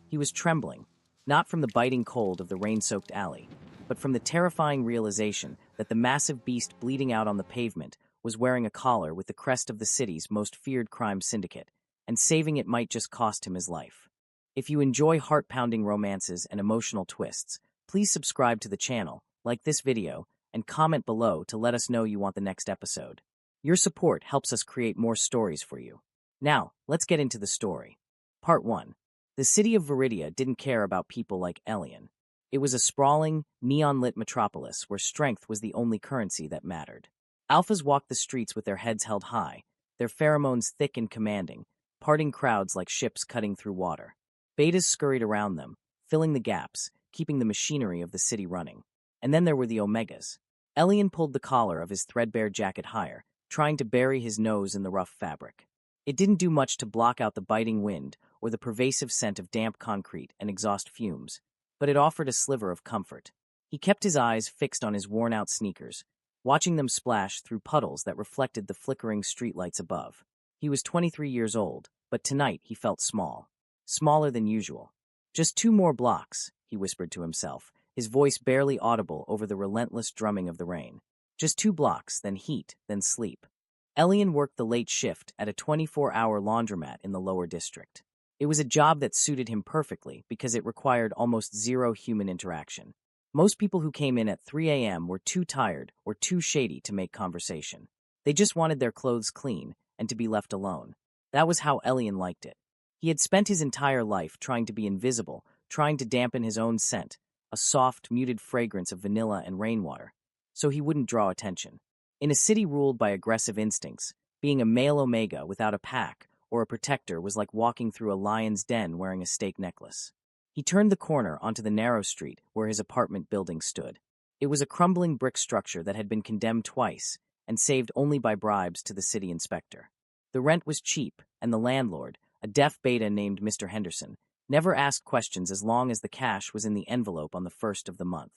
He was trembling, not from the biting cold of the rain-soaked alley, but from the terrifying realization that the massive beast bleeding out on the pavement was wearing a collar with the crest of the city's most feared crime syndicate, and saving it might just cost him his life. If you enjoy heart-pounding romances and emotional twists, please subscribe to the channel, like this video, and comment below to let us know you want the next episode. Your support helps us create more stories for you. Now, let's get into the story. Part 1. The city of Viridia didn't care about people like Elian. It was a sprawling, neon-lit metropolis where strength was the only currency that mattered. Alphas walked the streets with their heads held high, their pheromones thick and commanding, parting crowds like ships cutting through water. Betas scurried around them, filling the gaps, keeping the machinery of the city running. And then there were the Omegas. Elian pulled the collar of his threadbare jacket higher, trying to bury his nose in the rough fabric. It didn't do much to block out the biting wind or the pervasive scent of damp concrete and exhaust fumes, but it offered a sliver of comfort. He kept his eyes fixed on his worn-out sneakers, watching them splash through puddles that reflected the flickering streetlights above. He was 23 years old, but tonight he felt small. Smaller than usual. Just 2 more blocks, he whispered to himself, his voice barely audible over the relentless drumming of the rain. Just 2 blocks, then heat, then sleep. Elian worked the late shift at a 24-hour laundromat in the lower district. It was a job that suited him perfectly because it required almost zero human interaction. Most people who came in at 3 a.m. were too tired or too shady to make conversation. They just wanted their clothes clean and to be left alone. That was how Elian liked it. He had spent his entire life trying to be invisible, trying to dampen his own scent, a soft, muted fragrance of vanilla and rainwater, so he wouldn't draw attention. In a city ruled by aggressive instincts, being a male Omega without a pack or a protector was like walking through a lion's den wearing a stake necklace. He turned the corner onto the narrow street where his apartment building stood. It was a crumbling brick structure that had been condemned twice and saved only by bribes to the city inspector. The rent was cheap, and the landlord, a deaf beta named Mr. Henderson, never asked questions as long as the cash was in the envelope on the first of the month.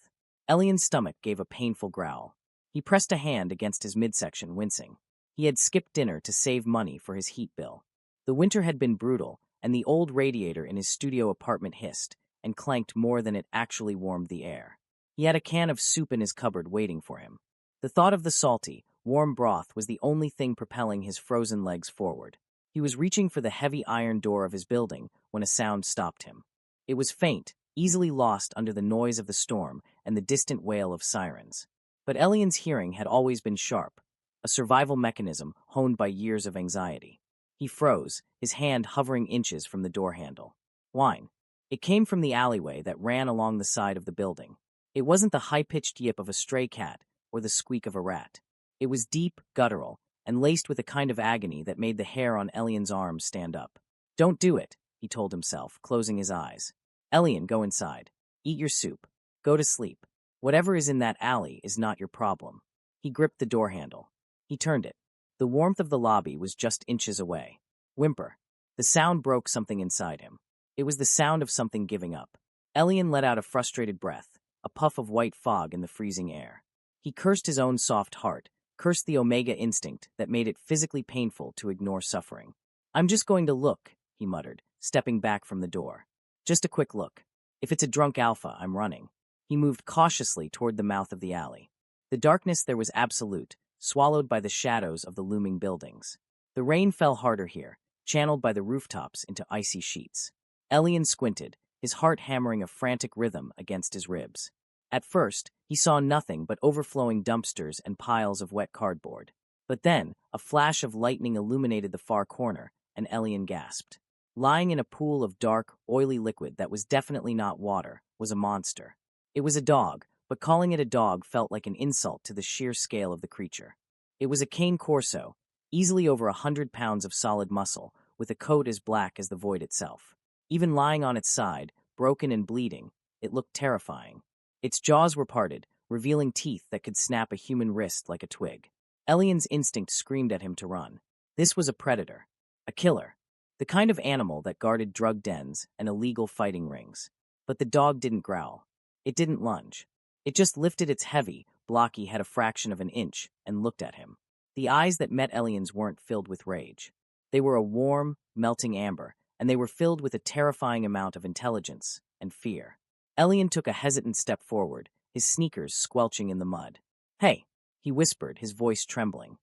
Elian's stomach gave a painful growl. He pressed a hand against his midsection, wincing. He had skipped dinner to save money for his heat bill. The winter had been brutal, and the old radiator in his studio apartment hissed and clanked more than it actually warmed the air. He had a can of soup in his cupboard waiting for him. The thought of the salty, warm broth was the only thing propelling his frozen legs forward. He was reaching for the heavy iron door of his building when a sound stopped him. It was faint, easily lost under the noise of the storm and the distant wail of sirens. But Elian's hearing had always been sharp, a survival mechanism honed by years of anxiety. He froze, his hand hovering inches from the door handle. Whine. It came from the alleyway that ran along the side of the building. It wasn't the high-pitched yip of a stray cat or the squeak of a rat. It was deep, guttural, and laced with a kind of agony that made the hair on Elian's arms stand up. Don't do it, he told himself, closing his eyes. Elian, go inside. Eat your soup. Go to sleep. Whatever is in that alley is not your problem. He gripped the door handle. He turned it. The warmth of the lobby was just inches away. Whimper. The sound broke something inside him. It was the sound of something giving up. Elian let out a frustrated breath, a puff of white fog in the freezing air. He cursed his own soft heart, cursed the Omega instinct that made it physically painful to ignore suffering. I'm just going to look, he muttered, stepping back from the door. Just a quick look. If it's a drunk alpha, I'm running. He moved cautiously toward the mouth of the alley. The darkness there was absolute, swallowed by the shadows of the looming buildings. The rain fell harder here, channeled by the rooftops into icy sheets. Elian squinted, his heart hammering a frantic rhythm against his ribs. At first, he saw nothing but overflowing dumpsters and piles of wet cardboard. But then, a flash of lightning illuminated the far corner, and Elian gasped. Lying in a pool of dark, oily liquid that was definitely not water was a monster. It was a dog, but calling it a dog felt like an insult to the sheer scale of the creature. It was a cane corso, easily over 100 pounds of solid muscle, with a coat as black as the void itself. Even lying on its side, broken and bleeding, it looked terrifying. Its jaws were parted, revealing teeth that could snap a human wrist like a twig. Elian's instinct screamed at him to run. This was a predator. A killer. The kind of animal that guarded drug dens and illegal fighting rings. But the dog didn't growl. It didn't lunge. It just lifted its heavy, blocky head a fraction of an inch and looked at him. The eyes that met Elian's weren't filled with rage. They were a warm, melting amber, and they were filled with a terrifying amount of intelligence and fear. Elian took a hesitant step forward, his sneakers squelching in the mud. "Hey," he whispered, his voice trembling.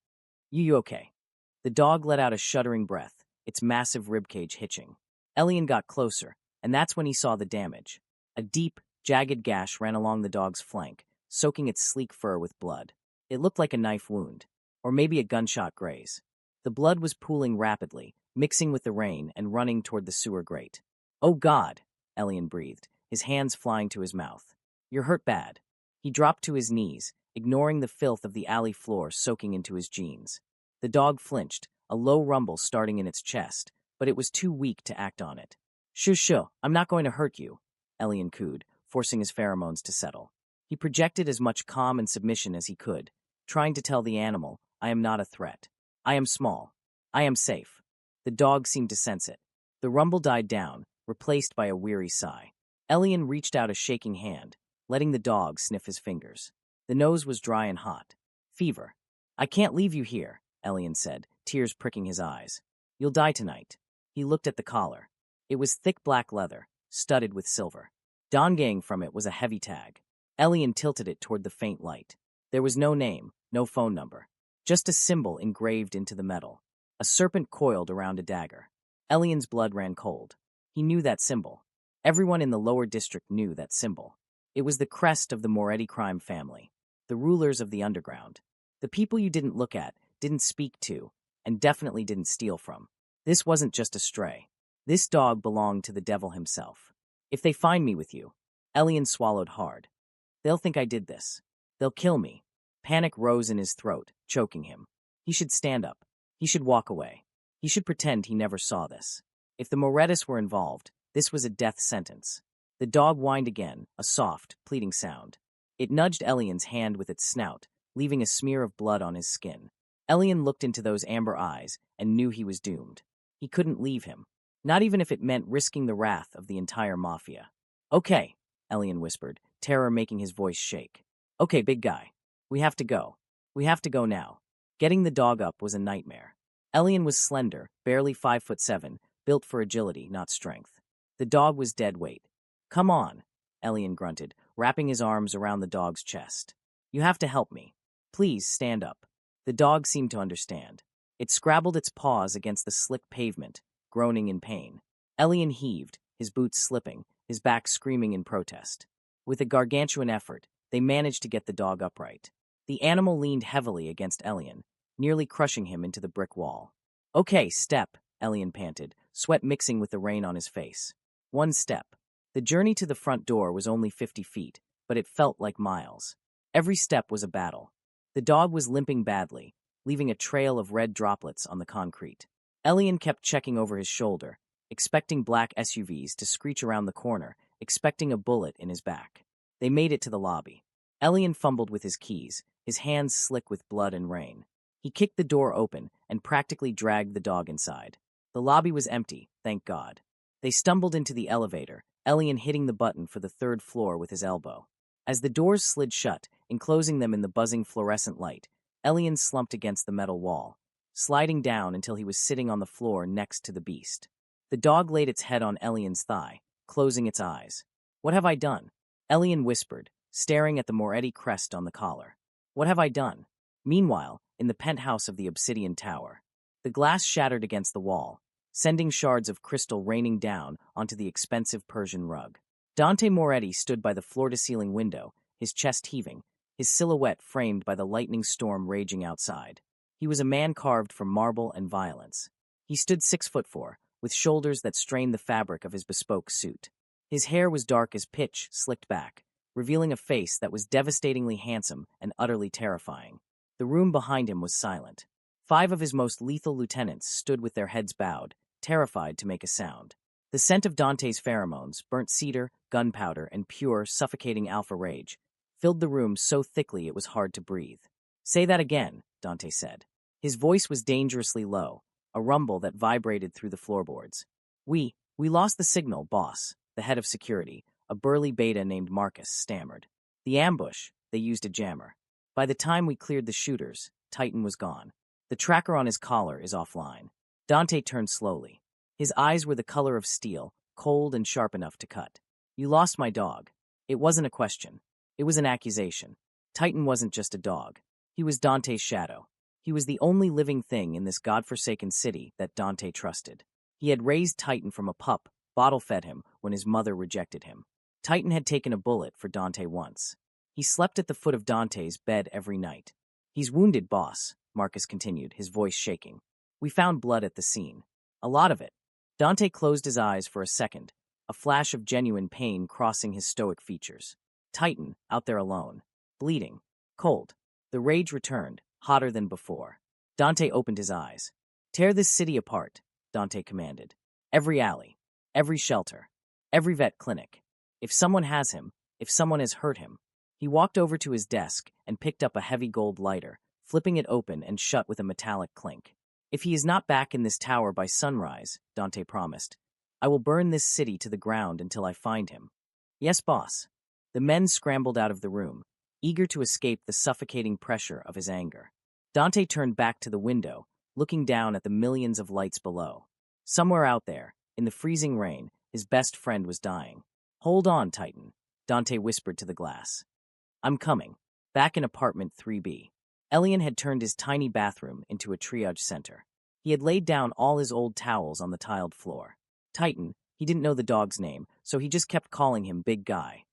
You okay?" The dog let out a shuddering breath, its massive ribcage hitching. Elian got closer, and that's when he saw the damage. A deep, jagged gash ran along the dog's flank, soaking its sleek fur with blood. It looked like a knife wound, or maybe a gunshot graze. The blood was pooling rapidly, mixing with the rain and running toward the sewer grate. "Oh God," Elian breathed, his hands flying to his mouth. "You're hurt bad." He dropped to his knees, ignoring the filth of the alley floor soaking into his jeans. The dog flinched, a low rumble starting in its chest, but it was too weak to act on it. Shush, I'm not going to hurt you," Elian cooed, forcing his pheromones to settle. He projected as much calm and submission as he could, trying to tell the animal, "I am not a threat. I am small. I am safe." The dog seemed to sense it. The rumble died down, replaced by a weary sigh. Elian reached out a shaking hand, letting the dog sniff his fingers. The nose was dry and hot. "Fever. I can't leave you here," Elian said, tears pricking his eyes. "You'll die tonight." He looked at the collar. It was thick black leather, studded with silver. Donging from it was a heavy tag. Elian tilted it toward the faint light. There was no name, no phone number. Just a symbol engraved into the metal. A serpent coiled around a dagger. Elian's blood ran cold. He knew that symbol. Everyone in the lower district knew that symbol. It was the crest of the Moretti crime family, the rulers of the underground. The people you didn't look at, didn't speak to, and definitely didn't steal from. This wasn't just a stray. This dog belonged to the devil himself. "If they find me with you," Elian swallowed hard. "They'll think I did this. They'll kill me." Panic rose in his throat, choking him. He should stand up. He should walk away. He should pretend he never saw this. If the Morettis were involved, this was a death sentence. The dog whined again, a soft, pleading sound. It nudged Elian's hand with its snout, leaving a smear of blood on his skin. Elian looked into those amber eyes and knew he was doomed. He couldn't leave him, not even if it meant risking the wrath of the entire Mafia. "Okay," Elian whispered, terror making his voice shake. "Okay, big guy. We have to go. We have to go now." Getting the dog up was a nightmare. Elian was slender, barely 5'7", built for agility, not strength. The dog was dead weight. "Come on," Elian grunted, wrapping his arms around the dog's chest. "You have to help me. Please stand up." The dog seemed to understand. It scrabbled its paws against the slick pavement, groaning in pain. Elian heaved, his boots slipping, his back screaming in protest. With a gargantuan effort, they managed to get the dog upright. The animal leaned heavily against Elian, nearly crushing him into the brick wall. "Okay, step," Elian panted, sweat mixing with the rain on his face. One step. The journey to the front door was only 50 feet, but it felt like miles. Every step was a battle. The dog was limping badly, leaving a trail of red droplets on the concrete. Elian kept checking over his shoulder, expecting black SUVs to screech around the corner, expecting a bullet in his back. They made it to the lobby. Elian fumbled with his keys, his hands slick with blood and rain. He kicked the door open and practically dragged the dog inside. The lobby was empty, thank God. They stumbled into the elevator, Elian hitting the button for the third floor with his elbow. As the doors slid shut, enclosing them in the buzzing fluorescent light, Elian slumped against the metal wall, sliding down until he was sitting on the floor next to the beast. The dog laid its head on Elian's thigh, closing its eyes. "What have I done?" Elian whispered, staring at the Moretti crest on the collar. "What have I done?" Meanwhile, in the penthouse of the Obsidian Tower, the glass shattered against the wall, sending shards of crystal raining down onto the expensive Persian rug. Dante Moretti stood by the floor-to-ceiling window, his chest heaving, his silhouette framed by the lightning storm raging outside. He was a man carved from marble and violence. He stood 6'4", with shoulders that strained the fabric of his bespoke suit. His hair was dark as pitch, slicked back, revealing a face that was devastatingly handsome and utterly terrifying. The room behind him was silent. 5 of his most lethal lieutenants stood with their heads bowed, terrified to make a sound. The scent of Dante's pheromones, burnt cedar, gunpowder, and pure, suffocating alpha rage, filled the room so thickly it was hard to breathe. "Say that again," Dante said. His voice was dangerously low, a rumble that vibrated through the floorboards. We lost the signal, boss," the head of security, a burly beta named Marcus, stammered. "The ambush, they used a jammer. By the time we cleared the shooters, Titan was gone. The tracker on his collar is offline." Dante turned slowly. His eyes were the color of steel, cold and sharp enough to cut. You lost my dog. It wasn't a question. It was an accusation. Titan wasn't just a dog. He was Dante's shadow. He was the only living thing in this godforsaken city that Dante trusted. He had raised Titan from a pup, bottle-fed him when his mother rejected him. Titan had taken a bullet for Dante once. He slept at the foot of Dante's bed every night. He's wounded, boss, Marcus continued, his voice shaking. We found blood at the scene. A lot of it. Dante closed his eyes for a second, a flash of genuine pain crossing his stoic features. Titan, out there alone, bleeding, cold. The rage returned, hotter than before. Dante opened his eyes. Tear this city apart, Dante commanded. Every alley, every shelter, every vet clinic. If someone has him, if someone has hurt him. He walked over to his desk and picked up a heavy gold lighter, flipping it open and shut with a metallic clink. If he is not back in this tower by sunrise, Dante promised, I will burn this city to the ground until I find him. Yes, boss. The men scrambled out of the room, eager to escape the suffocating pressure of his anger. Dante turned back to the window, looking down at the millions of lights below. Somewhere out there, in the freezing rain, his best friend was dying. Hold on, Titan, Dante whispered to the glass. I'm coming. Back in apartment 3B. Elian had turned his tiny bathroom into a triage center. He had laid down all his old towels on the tiled floor. Titan, he didn't know the dog's name, so he just kept calling him Big Guy,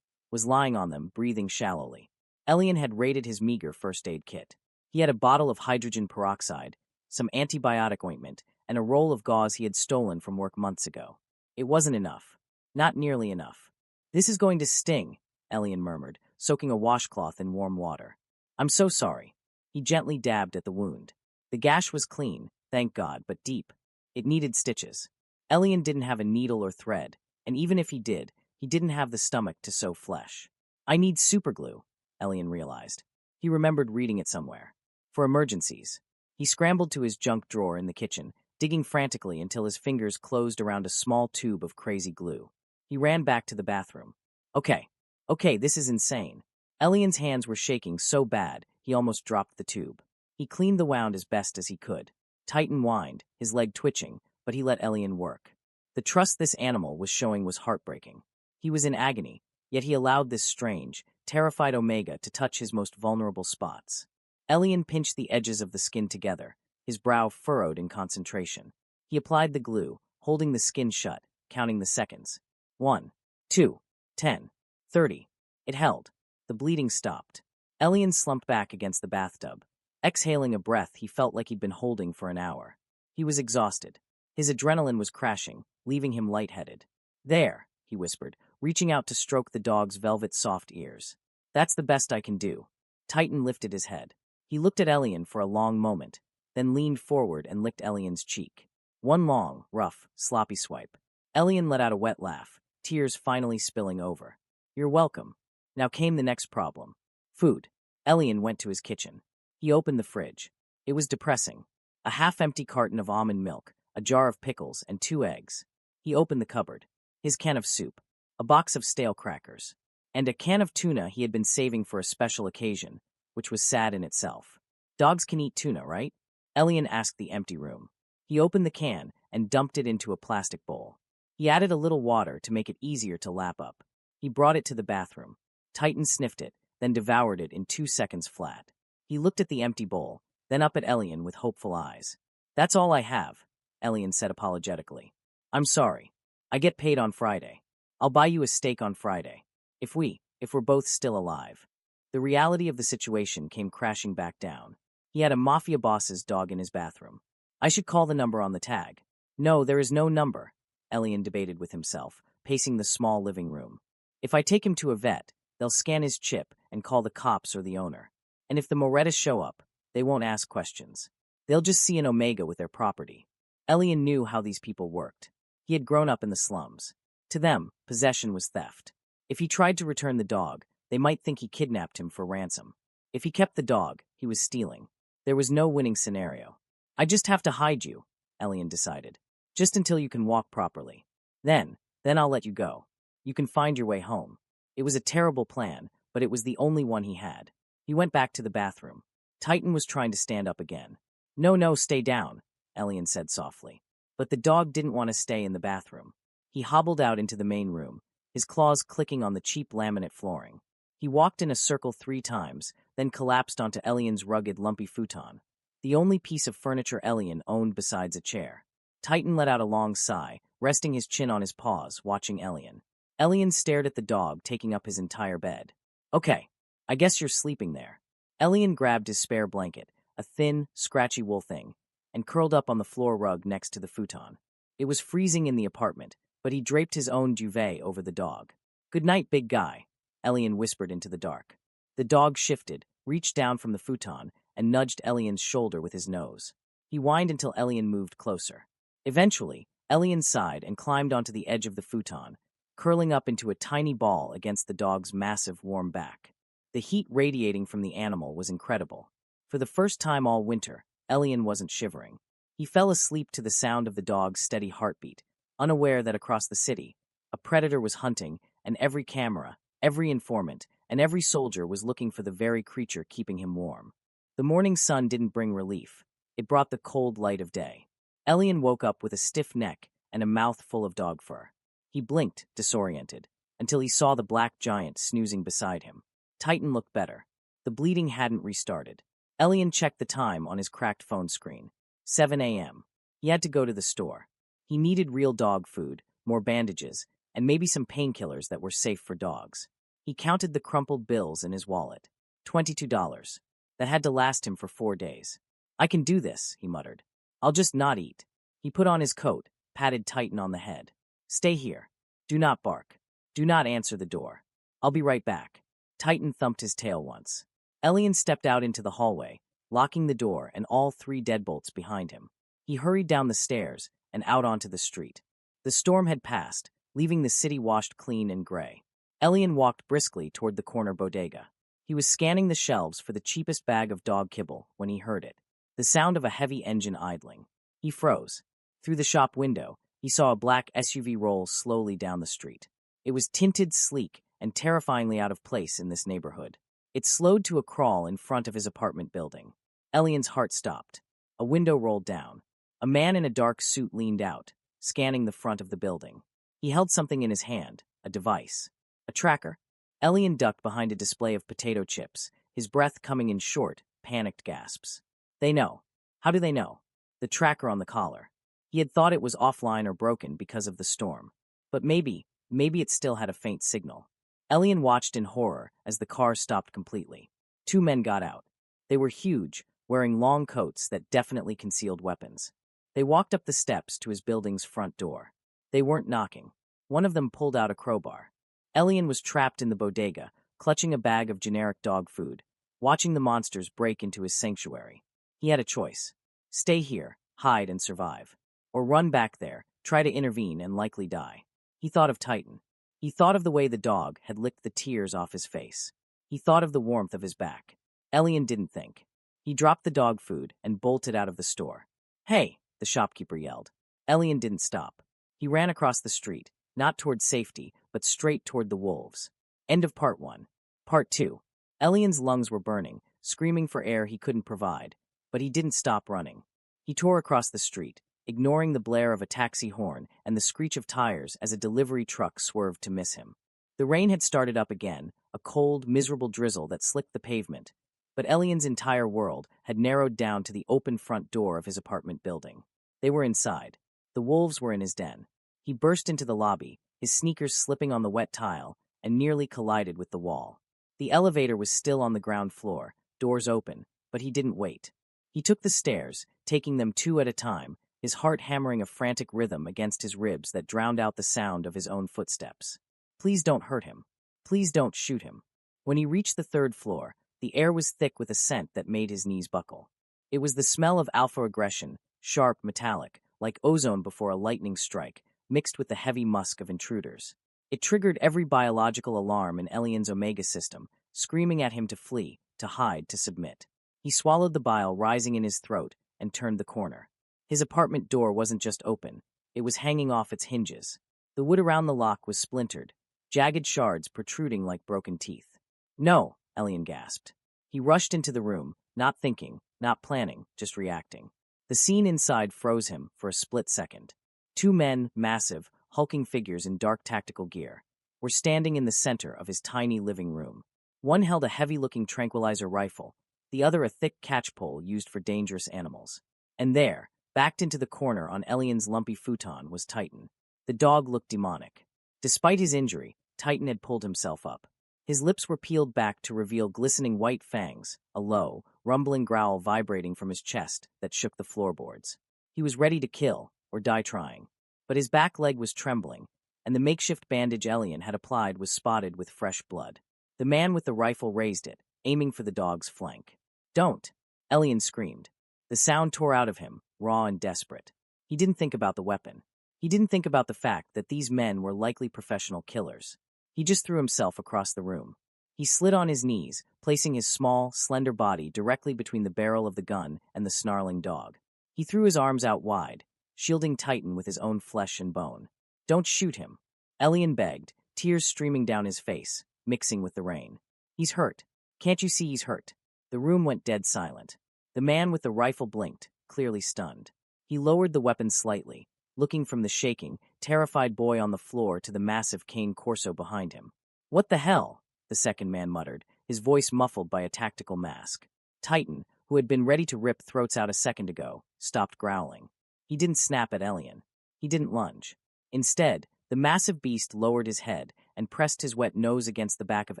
was lying on them, breathing shallowly. Elian had raided his meager first aid kit. He had a bottle of hydrogen peroxide, some antibiotic ointment, and a roll of gauze he had stolen from work months ago. It wasn't enough. Not nearly enough. This is going to sting, Elian murmured, soaking a washcloth in warm water. I'm so sorry. He gently dabbed at the wound. The gash was clean, thank God, but deep. It needed stitches. Elian didn't have a needle or thread, and even if he didn't have the stomach to sew flesh. I need superglue, Elian realized. He remembered reading it somewhere. For emergencies. He scrambled to his junk drawer in the kitchen, digging frantically until his fingers closed around a small tube of crazy glue. He ran back to the bathroom. Okay, this is insane. Elian's hands were shaking so bad, he almost dropped the tube. He cleaned the wound as best as he could. Titan whined, his leg twitching, but he let Elian work. The trust this animal was showing was heartbreaking. He was in agony, yet he allowed this strange, terrified Omega to touch his most vulnerable spots. Elian pinched the edges of the skin together, his brow furrowed in concentration. He applied the glue, holding the skin shut, counting the seconds. 1, 2, 10, 30. It held. The bleeding stopped. Elian slumped back against the bathtub. Exhaling a breath he felt like he'd been holding for an hour. He was exhausted. His adrenaline was crashing, leaving him lightheaded. There, he whispered, reaching out to stroke the dog's velvet-soft ears. That's the best I can do. Titan lifted his head. He looked at Elian for a long moment, then leaned forward and licked Elian's cheek. One long, rough, sloppy swipe. Elian let out a wet laugh, tears finally spilling over. You're welcome. Now came the next problem. Food. Elian went to his kitchen. He opened the fridge. It was depressing. A half-empty carton of almond milk, a jar of pickles, and 2 eggs. He opened the cupboard. His can of soup, a box of stale crackers, and a can of tuna he had been saving for a special occasion, which was sad in itself. Dogs can eat tuna, right? Elian asked the empty room. He opened the can and dumped it into a plastic bowl. He added a little water to make it easier to lap up. He brought it to the bathroom. Titan sniffed it, then devoured it in 2 seconds flat. He looked at the empty bowl, then up at Elian with hopeful eyes. That's all I have, Elian said apologetically. I'm sorry. I get paid on Friday. I'll buy you a steak on Friday. If we're both still alive. The reality of the situation came crashing back down. He had a Mafia boss's dog in his bathroom. I should call the number on the tag. No, there is no number, Elian debated with himself, pacing the small living room. If I take him to a vet, they'll scan his chip and call the cops or the owner. And if the Morettas show up, they won't ask questions. They'll just see an Omega with their property. Elian knew how these people worked. He had grown up in the slums. To them, possession was theft. If he tried to return the dog, they might think he kidnapped him for ransom. If he kept the dog, he was stealing. There was no winning scenario. I just have to hide you, Elian decided. Just until you can walk properly. Then I'll let you go. You can find your way home. It was a terrible plan, but it was the only one he had. He went back to the bathroom. Titan was trying to stand up again. No, stay down, Elian said softly. But the dog didn't want to stay in the bathroom. He hobbled out into the main room, his claws clicking on the cheap laminate flooring. He walked in a circle 3 times, then collapsed onto Elian's rugged, lumpy futon, the only piece of furniture Elian owned besides a chair. Titan let out a long sigh, resting his chin on his paws, watching Elian. Elian stared at the dog, taking up his entire bed. Okay, I guess you're sleeping there. Elian grabbed his spare blanket, a thin, scratchy wool thing, and curled up on the floor rug next to the futon. It was freezing in the apartment, but he draped his own duvet over the dog. Good night, big guy, Elian whispered into the dark. The dog shifted, reached down from the futon, and nudged Elian's shoulder with his nose. He whined until Elian moved closer. Eventually, Elian sighed and climbed onto the edge of the futon, curling up into a tiny ball against the dog's massive, warm back. The heat radiating from the animal was incredible. For the first time all winter, Elian wasn't shivering. He fell asleep to the sound of the dog's steady heartbeat, unaware that across the city, a predator was hunting, and every camera, every informant, and every soldier was looking for the very creature keeping him warm. The morning sun didn't bring relief. It brought the cold light of day. Elian woke up with a stiff neck and a mouth full of dog fur. He blinked, disoriented, until he saw the black giant snoozing beside him. Titan looked better. The bleeding hadn't restarted. Elian checked the time on his cracked phone screen. 7 a.m. He had to go to the store. He needed real dog food, more bandages, and maybe some painkillers that were safe for dogs. He counted the crumpled bills in his wallet. $22. That had to last him for 4 days. I can do this, he muttered. I'll just not eat. He put on his coat, patted Titan on the head. Stay here. Do not bark. Do not answer the door. I'll be right back. Titan thumped his tail once. Elian stepped out into the hallway, locking the door and all 3 deadbolts behind him. He hurried down the stairs and out onto the street. The storm had passed, leaving the city washed clean and gray. Elian walked briskly toward the corner bodega. He was scanning the shelves for the cheapest bag of dog kibble when he heard it, the sound of a heavy engine idling. He froze. Through the shop window, he saw a black SUV roll slowly down the street. It was tinted, sleek, and terrifyingly out of place in this neighborhood. It slowed to a crawl in front of his apartment building. Elian's heart stopped. A window rolled down. A man in a dark suit leaned out, scanning the front of the building. He held something in his hand, a device. A tracker. Elian ducked behind a display of potato chips, his breath coming in short, panicked gasps. They know. How do they know? The tracker on the collar. He had thought it was offline or broken because of the storm. But maybe it still had a faint signal. Elian watched in horror as the car stopped completely. 2 men got out. They were huge, wearing long coats that definitely concealed weapons. They walked up the steps to his building's front door. They weren't knocking. One of them pulled out a crowbar. Elian was trapped in the bodega, clutching a bag of generic dog food, watching the monsters break into his sanctuary. He had a choice. Stay here, hide and survive. Or run back there, try to intervene and likely die. He thought of Titan. He thought of the way the dog had licked the tears off his face. He thought of the warmth of his back. Elian didn't think. He dropped the dog food and bolted out of the store. Hey, the shopkeeper yelled. Elian didn't stop. He ran across the street, not toward safety, but straight toward the wolves. End of part 1. Part 2. Elian's lungs were burning, screaming for air he couldn't provide, but he didn't stop running. He tore across the street, ignoring the blare of a taxi horn and the screech of tires as a delivery truck swerved to miss him. The rain had started up again, a cold, miserable drizzle that slicked the pavement, but Elian's entire world had narrowed down to the open front door of his apartment building. They were inside. The wolves were in his den. He burst into the lobby, his sneakers slipping on the wet tile, and nearly collided with the wall. The elevator was still on the ground floor, doors open, but he didn't wait. He took the stairs, taking them 2 at a time, his heart hammering a frantic rhythm against his ribs that drowned out the sound of his own footsteps. Please don't hurt him. Please don't shoot him. When he reached the 3rd floor, the air was thick with a scent that made his knees buckle. It was the smell of alpha aggression, sharp, metallic, like ozone before a lightning strike, mixed with the heavy musk of intruders. It triggered every biological alarm in Elian's omega system, screaming at him to flee, to hide, to submit. He swallowed the bile rising in his throat and turned the corner. His apartment door wasn't just open, it was hanging off its hinges. The wood around the lock was splintered, jagged shards protruding like broken teeth. No, Elian gasped. He rushed into the room, not thinking, not planning, just reacting. The scene inside froze him for a split second. Two men, massive, hulking figures in dark tactical gear, were standing in the center of his tiny living room. One held a heavy-looking tranquilizer rifle, the other a thick catchpole used for dangerous animals. And there, backed into the corner on Elian's lumpy futon, was Titan. The dog looked demonic. Despite his injury, Titan had pulled himself up. His lips were peeled back to reveal glistening white fangs, a low, rumbling growl vibrating from his chest that shook the floorboards. He was ready to kill, or die trying. But his back leg was trembling, and the makeshift bandage Elian had applied was spotted with fresh blood. The man with the rifle raised it, aiming for the dog's flank. "Don't!" Elian screamed. The sound tore out of him, raw and desperate. He didn't think about the weapon. He didn't think about the fact that these men were likely professional killers. He just threw himself across the room. He slid on his knees, placing his small, slender body directly between the barrel of the gun and the snarling dog. He threw his arms out wide, shielding Titan with his own flesh and bone. "Don't shoot him," Elian begged, tears streaming down his face, mixing with the rain. "He's hurt. Can't you see he's hurt?" The room went dead silent. The man with the rifle blinked, clearly stunned. He lowered the weapon slightly, looking from the shaking, terrified boy on the floor to the massive cane Corso behind him. "What the hell?" the second man muttered, his voice muffled by a tactical mask. Titan, who had been ready to rip throats out a second ago, stopped growling. He didn't snap at Elian. He didn't lunge. Instead, the massive beast lowered his head and pressed his wet nose against the back of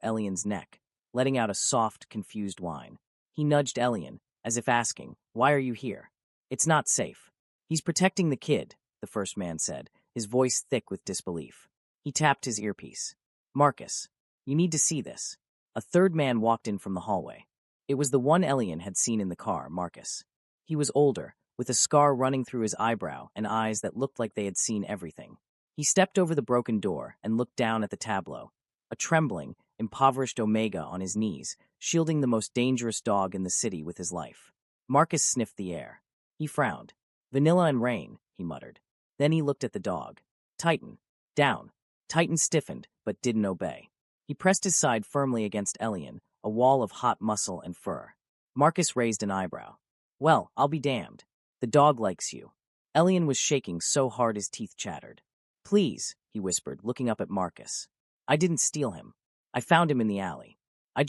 Elian's neck, letting out a soft, confused whine. He nudged Elian, as if asking, "Why are you here?" "It's not safe." "He's protecting the kid," the first man said, his voice thick with disbelief. He tapped his earpiece. "Marcus, you need to see this." A third man walked in from the hallway. It was the one Elian had seen in the car, Marcus. He was older, with a scar running through his eyebrow and eyes that looked like they had seen everything. He stepped over the broken door and looked down at the tableau, a trembling, impoverished Omega on his knees, shielding the most dangerous dog in the city with his life. Marcus sniffed the air. He frowned. "Vanilla and rain," he muttered. Then he looked at the dog. "Titan, down." Titan stiffened, but didn't obey. He pressed his side firmly against Elian, a wall of hot muscle and fur. Marcus raised an eyebrow. "Well, I'll be damned. The dog likes you." Elian was shaking so hard his teeth chattered. "Please," he whispered, looking up at Marcus. "I didn't steal him. I found him in the alley. I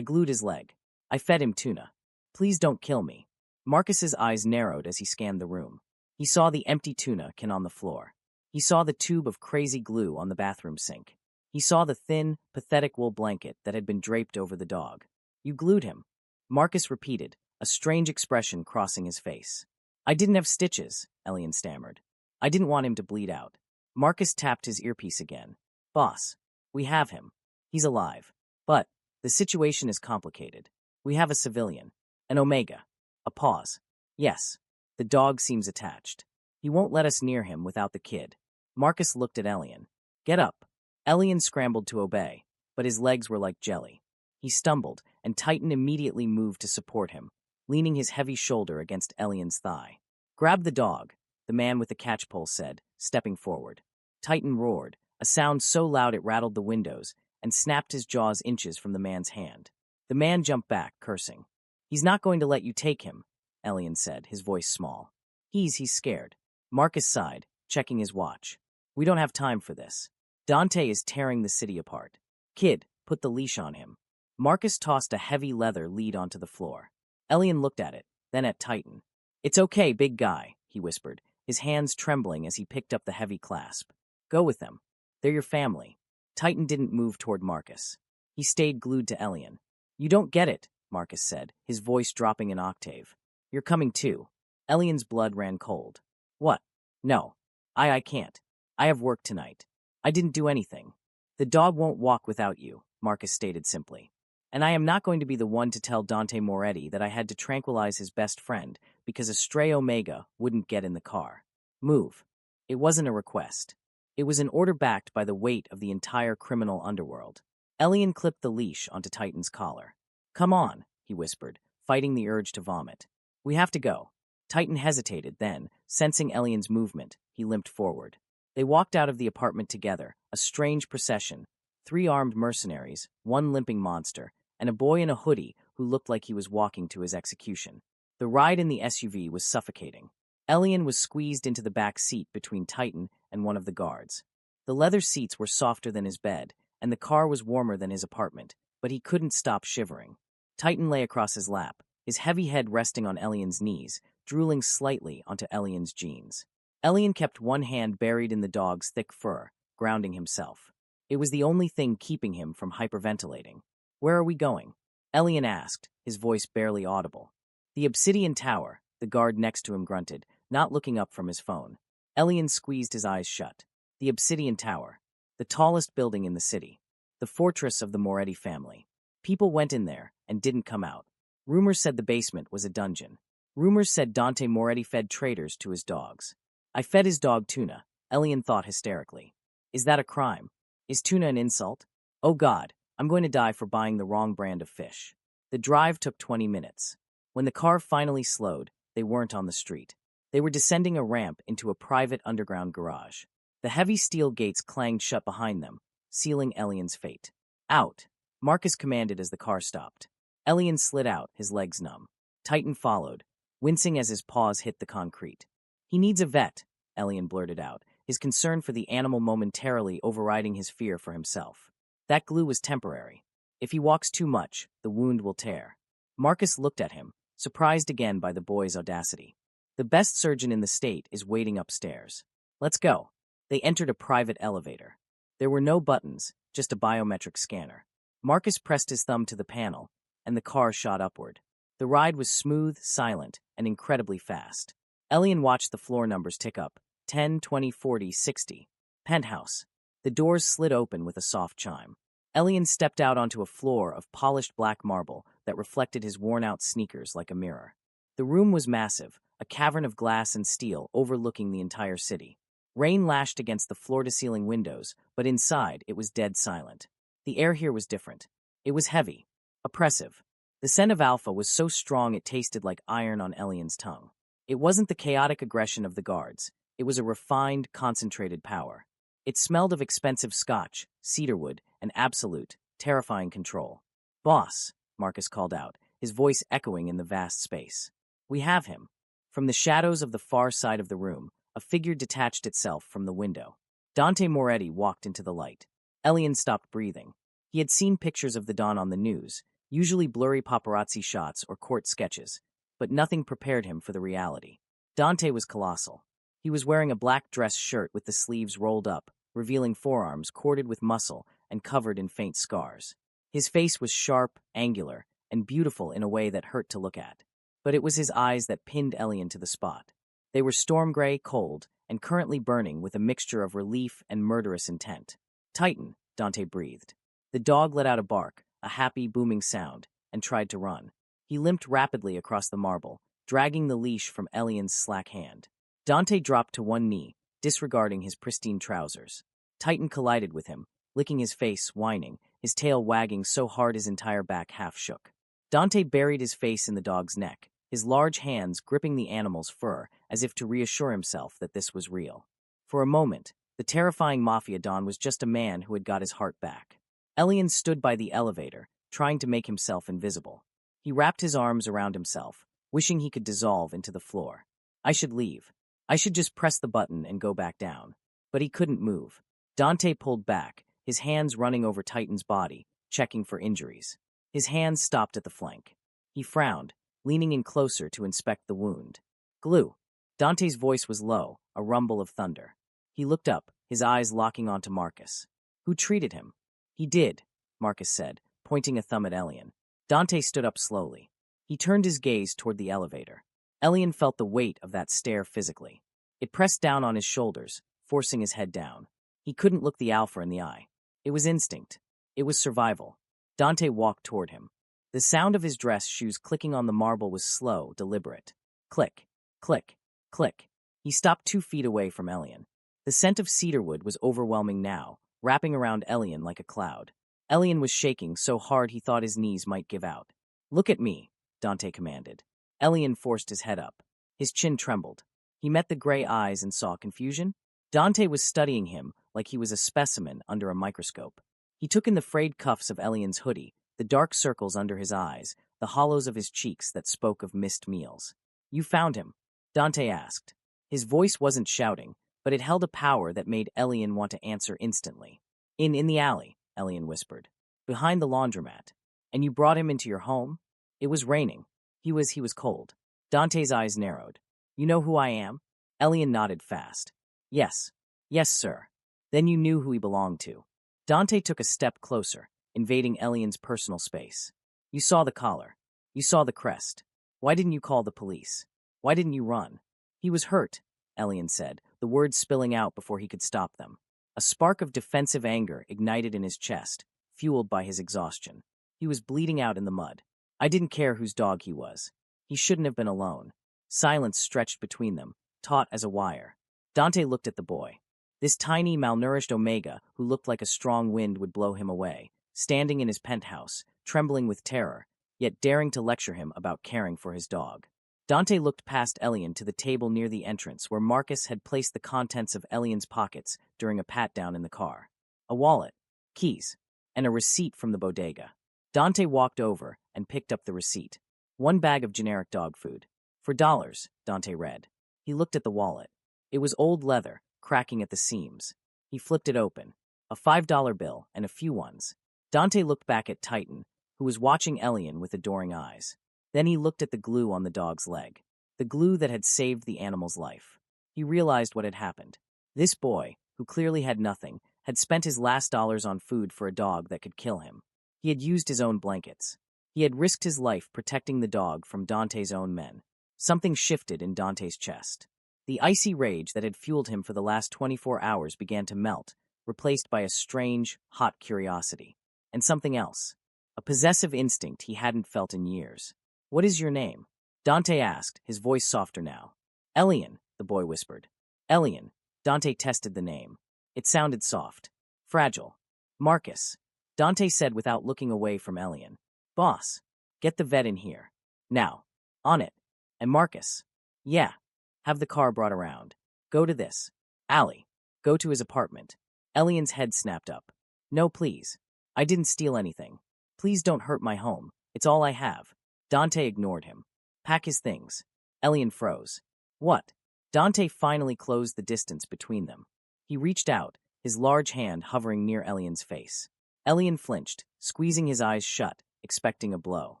glued his leg. I fed him tuna. Please don't kill me." Marcus's eyes narrowed as he scanned the room. He saw the empty tuna can on the floor. He saw the tube of crazy glue on the bathroom sink. He saw the thin, pathetic wool blanket that had been draped over the dog. "You glued him," Marcus repeated, a strange expression crossing his face. "I didn't have stitches," Elian stammered. "I didn't want him to bleed out." Marcus tapped his earpiece again. "Boss, we have him. He's alive. But the situation is complicated. We have a civilian, an Omega." A pause. "Yes. The dog seems attached. He won't let us near him without the kid." Marcus looked at Elian. "Get up." Elian scrambled to obey, but his legs were like jelly. He stumbled, and Titan immediately moved to support him, leaning his heavy shoulder against Elian's thigh. "Grab the dog," the man with the catchpole said, stepping forward. Titan roared, a sound so loud it rattled the windows, and snapped his jaws inches from the man's hand. The man jumped back, cursing. "He's not going to let you take him," Elian said, his voice small. He's scared." Marcus sighed, checking his watch. "We don't have time for this. Dante is tearing the city apart. Kid, put the leash on him." Marcus tossed a heavy leather lead onto the floor. Elian looked at it, then at Titan. "It's okay, big guy," he whispered, his hands trembling as he picked up the heavy clasp. "Go with them. They're your family." Titan didn't move toward Marcus. He stayed glued to Elian. "You don't get it," Marcus said, his voice dropping an octave. "You're coming too." Elian's blood ran cold. "What? No. I can't. I have work tonight. I didn't do anything." "The dog won't walk without you," Marcus stated simply. "And I am not going to be the one to tell Dante Moretti that I had to tranquilize his best friend because a stray Omega wouldn't get in the car. Move." It wasn't a request. It was an order backed by the weight of the entire criminal underworld. Elian clipped the leash onto Titan's collar. "Come on," he whispered, fighting the urge to vomit. "We have to go." Titan hesitated, then, sensing Elian's movement, he limped forward. They walked out of the apartment together, a strange procession, 3 armed mercenaries, 1 limping monster, and a boy in a hoodie who looked like he was walking to his execution. The ride in the SUV was suffocating. Elian was squeezed into the back seat between Titan and one of the guards. The leather seats were softer than his bed, and the car was warmer than his apartment, but he couldn't stop shivering. Titan lay across his lap, his heavy head resting on Elian's knees, drooling slightly onto Elian's jeans. Elian kept one hand buried in the dog's thick fur, grounding himself. It was the only thing keeping him from hyperventilating. "Where are we going?" Elian asked, his voice barely audible. "The Obsidian Tower," the guard next to him grunted, not looking up from his phone. Elian squeezed his eyes shut. The Obsidian Tower. The tallest building in the city. The fortress of the Moretti family. People went in there and didn't come out. Rumors said the basement was a dungeon. Rumors said Dante Moretti fed traitors to his dogs. "I fed his dog tuna," Elian thought hysterically. "Is that a crime? Is tuna an insult? Oh God, I'm going to die for buying the wrong brand of fish." The drive took 20 minutes. When the car finally slowed, they weren't on the street. They were descending a ramp into a private underground garage. The heavy steel gates clanged shut behind them, sealing Elian's fate. "Out," Marcus commanded as the car stopped. Elian slid out, his legs numb. Titan followed, wincing as his paws hit the concrete. "He needs a vet," Elian blurted out, his concern for the animal momentarily overriding his fear for himself. "That glue was temporary. If he walks too much, the wound will tear." Marcus looked at him, surprised again by the boy's audacity. "The best surgeon in the state is waiting upstairs. Let's go." They entered a private elevator. There were no buttons, just a biometric scanner. Marcus pressed his thumb to the panel, and the car shot upward. The ride was smooth, silent, and incredibly fast. Elian watched the floor numbers tick up. 10, 20, 40, 60. Penthouse. The doors slid open with a soft chime. Elian stepped out onto a floor of polished black marble that reflected his worn-out sneakers like a mirror. The room was massive, a cavern of glass and steel overlooking the entire city. Rain lashed against the floor-to-ceiling windows, but inside it was dead silent. The air here was different. It was heavy, oppressive. The scent of alpha was so strong it tasted like iron on Elian's tongue. It wasn't the chaotic aggression of the guards. It was a refined, concentrated power. It smelled of expensive scotch, cedarwood, and absolute, terrifying control. "Boss," Marcus called out, his voice echoing in the vast space. "We have him." From the shadows of the far side of the room, a figure detached itself from the window. Dante Moretti walked into the light. Elian stopped breathing. He had seen pictures of the Don on the news, usually blurry paparazzi shots or court sketches, but nothing prepared him for the reality. Dante was colossal. He was wearing a black dress shirt with the sleeves rolled up, revealing forearms corded with muscle and covered in faint scars. His face was sharp, angular, and beautiful in a way that hurt to look at. But it was his eyes that pinned Elian to the spot. They were storm gray, cold, and currently burning with a mixture of relief and murderous intent. "Titan," Dante breathed. The dog let out a bark, a happy, booming sound, and tried to run. He limped rapidly across the marble, dragging the leash from Elian's slack hand. Dante dropped to one knee, disregarding his pristine trousers. Titan collided with him, licking his face, whining, his tail wagging so hard his entire back half shook. Dante buried his face in the dog's neck, his large hands gripping the animal's fur as if to reassure himself that this was real. For a moment, the terrifying Mafia Don was just a man who had got his heart back. Elian stood by the elevator, trying to make himself invisible. He wrapped his arms around himself, wishing he could dissolve into the floor. "I should leave. I should just press the button and go back down." But he couldn't move. Dante pulled back, his hands running over Titan's body, checking for injuries. His hands stopped at the flank. He frowned, leaning in closer to inspect the wound. "Glue." Dante's voice was low, a rumble of thunder. He looked up, his eyes locking onto Marcus. "Who treated him?" "He did," Marcus said, pointing a thumb at Elian. Dante stood up slowly. He turned his gaze toward the elevator. Elian felt the weight of that stare physically. It pressed down on his shoulders, forcing his head down. He couldn't look the alpha in the eye. It was instinct. It was survival. Dante walked toward him. The sound of his dress shoes clicking on the marble was slow, deliberate. Click, click, click. He stopped 2 feet away from Elian. The scent of cedarwood was overwhelming now, wrapping around Elian like a cloud. Elian was shaking so hard he thought his knees might give out. "Look at me," Dante commanded. Elian forced his head up. His chin trembled. He met the gray eyes and saw confusion. Dante was studying him like he was a specimen under a microscope. He took in the frayed cuffs of Elian's hoodie, the dark circles under his eyes, the hollows of his cheeks that spoke of missed meals. "You found him?" Dante asked. His voice wasn't shouting, but it held a power that made Elian want to answer instantly. In the alley," Elian whispered. "Behind the laundromat. And you brought him into your home?" "It was raining. He was cold." Dante's eyes narrowed. "You know who I am?" Elian nodded fast. "Yes. Yes, sir." "Then you knew who he belonged to." Dante took a step closer, invading Elian's personal space. "You saw the collar. You saw the crest. Why didn't you call the police? Why didn't you run?" "He was hurt," Elian said, the words spilling out before he could stop them. A spark of defensive anger ignited in his chest, fueled by his exhaustion. He was bleeding out in the mud. "I didn't care whose dog he was. He shouldn't have been alone." Silence stretched between them, taut as a wire. Dante looked at the boy. This tiny, malnourished Omega, who looked like a strong wind would blow him away, standing in his penthouse, trembling with terror, yet daring to lecture him about caring for his dog. Dante looked past Elian to the table near the entrance where Marcus had placed the contents of Elian's pockets during a pat-down in the car. A wallet, keys, and a receipt from the bodega. Dante walked over and picked up the receipt. One bag of generic dog food. For dollars, Dante read. He looked at the wallet. It was old leather, cracking at the seams. He flipped it open. A $5 bill and a few ones. Dante looked back at Titan, who was watching Elian with adoring eyes. Then he looked at the glue on the dog's leg. The glue that had saved the animal's life. He realized what had happened. This boy, who clearly had nothing, had spent his last dollars on food for a dog that could kill him. He had used his own blankets. He had risked his life protecting the dog from Dante's own men. Something shifted in Dante's chest. The icy rage that had fueled him for the last 24 hours began to melt, replaced by a strange, hot curiosity. And something else. A possessive instinct he hadn't felt in years. "What is your name?" Dante asked, his voice softer now. "Elian," the boy whispered. "Elian." Dante tested the name. It sounded soft. Fragile. "Marcus," Dante said without looking away from Elian. "Boss, get the vet in here. Now. On it. And Marcus." "Yeah. Have the car brought around. Go to this. Alley. Go to his apartment." Elian's head snapped up. "No, please. I didn't steal anything. Please don't hurt my home. It's all I have." Dante ignored him. "Pack his things." Elian froze. "What?" Dante finally closed the distance between them. He reached out, his large hand hovering near Elian's face. Elian flinched, squeezing his eyes shut, expecting a blow.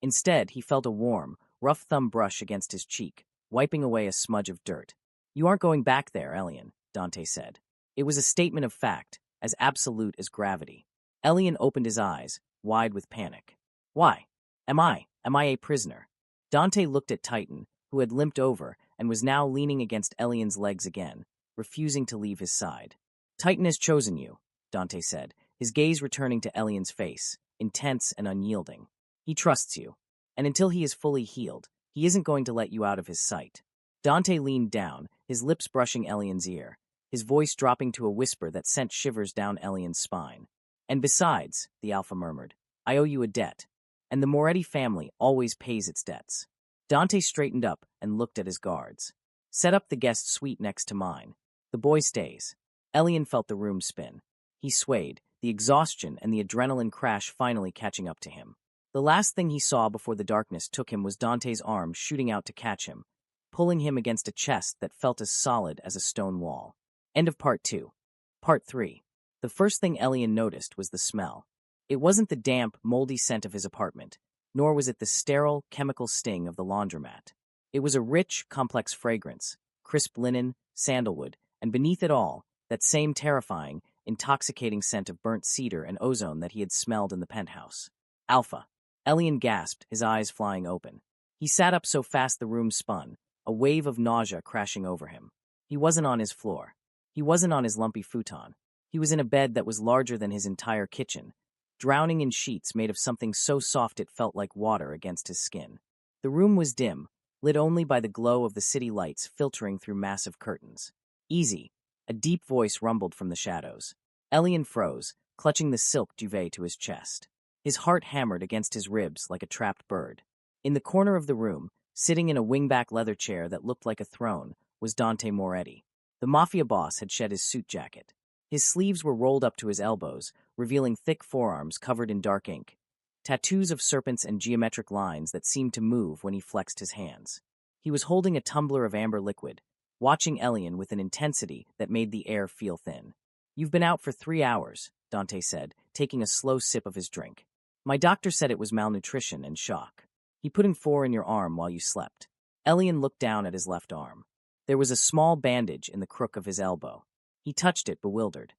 Instead, he felt a warm, rough thumb brush against his cheek, wiping away a smudge of dirt. "You aren't going back there, Elian," Dante said. It was a statement of fact, as absolute as gravity. Elian opened his eyes, wide with panic. "Why? Am I a prisoner?" Dante looked at Titan, who had limped over and was now leaning against Elian's legs again, refusing to leave his side. "Titan has chosen you," Dante said, his gaze returning to Elian's face, intense and unyielding. "He trusts you, and until he is fully healed, he isn't going to let you out of his sight." Dante leaned down, his lips brushing Elian's ear, his voice dropping to a whisper that sent shivers down Elian's spine. "And besides," the Alpha murmured, "I owe you a debt, and the Moretti family always pays its debts." Dante straightened up and looked at his guards. "Set up the guest suite next to mine. The boy stays." Elian felt the room spin. He swayed, the exhaustion and the adrenaline crash finally catching up to him. The last thing he saw before the darkness took him was Dante's arm shooting out to catch him, pulling him against a chest that felt as solid as a stone wall. End of Part 2. Part 3. The first thing Elian noticed was the smell. It wasn't the damp, moldy scent of his apartment, nor was it the sterile, chemical sting of the laundromat. It was a rich, complex fragrance, crisp linen, sandalwood, and beneath it all, that same terrifying, intoxicating scent of burnt cedar and ozone that he had smelled in the penthouse. Alpha. Elian gasped, his eyes flying open. He sat up so fast the room spun, a wave of nausea crashing over him. He wasn't on his floor. He wasn't on his lumpy futon. He was in a bed that was larger than his entire kitchen, drowning in sheets made of something so soft it felt like water against his skin. The room was dim, lit only by the glow of the city lights filtering through massive curtains. "Easy," a deep voice rumbled from the shadows. Elian froze, clutching the silk duvet to his chest. His heart hammered against his ribs like a trapped bird. In the corner of the room, sitting in a wingback leather chair that looked like a throne, was Dante Moretti. The Mafia boss had shed his suit jacket. His sleeves were rolled up to his elbows, revealing thick forearms covered in dark ink. tattoos of serpents and geometric lines that seemed to move when he flexed his hands. He was holding a tumbler of amber liquid, watching Elian with an intensity that made the air feel thin. "You've been out for 3 hours," Dante said, taking a slow sip of his drink. "My doctor said it was malnutrition and shock. He put in 4 in your arm while you slept." Elian looked down at his left arm. There was a small bandage in the crook of his elbow. He touched it, bewildered.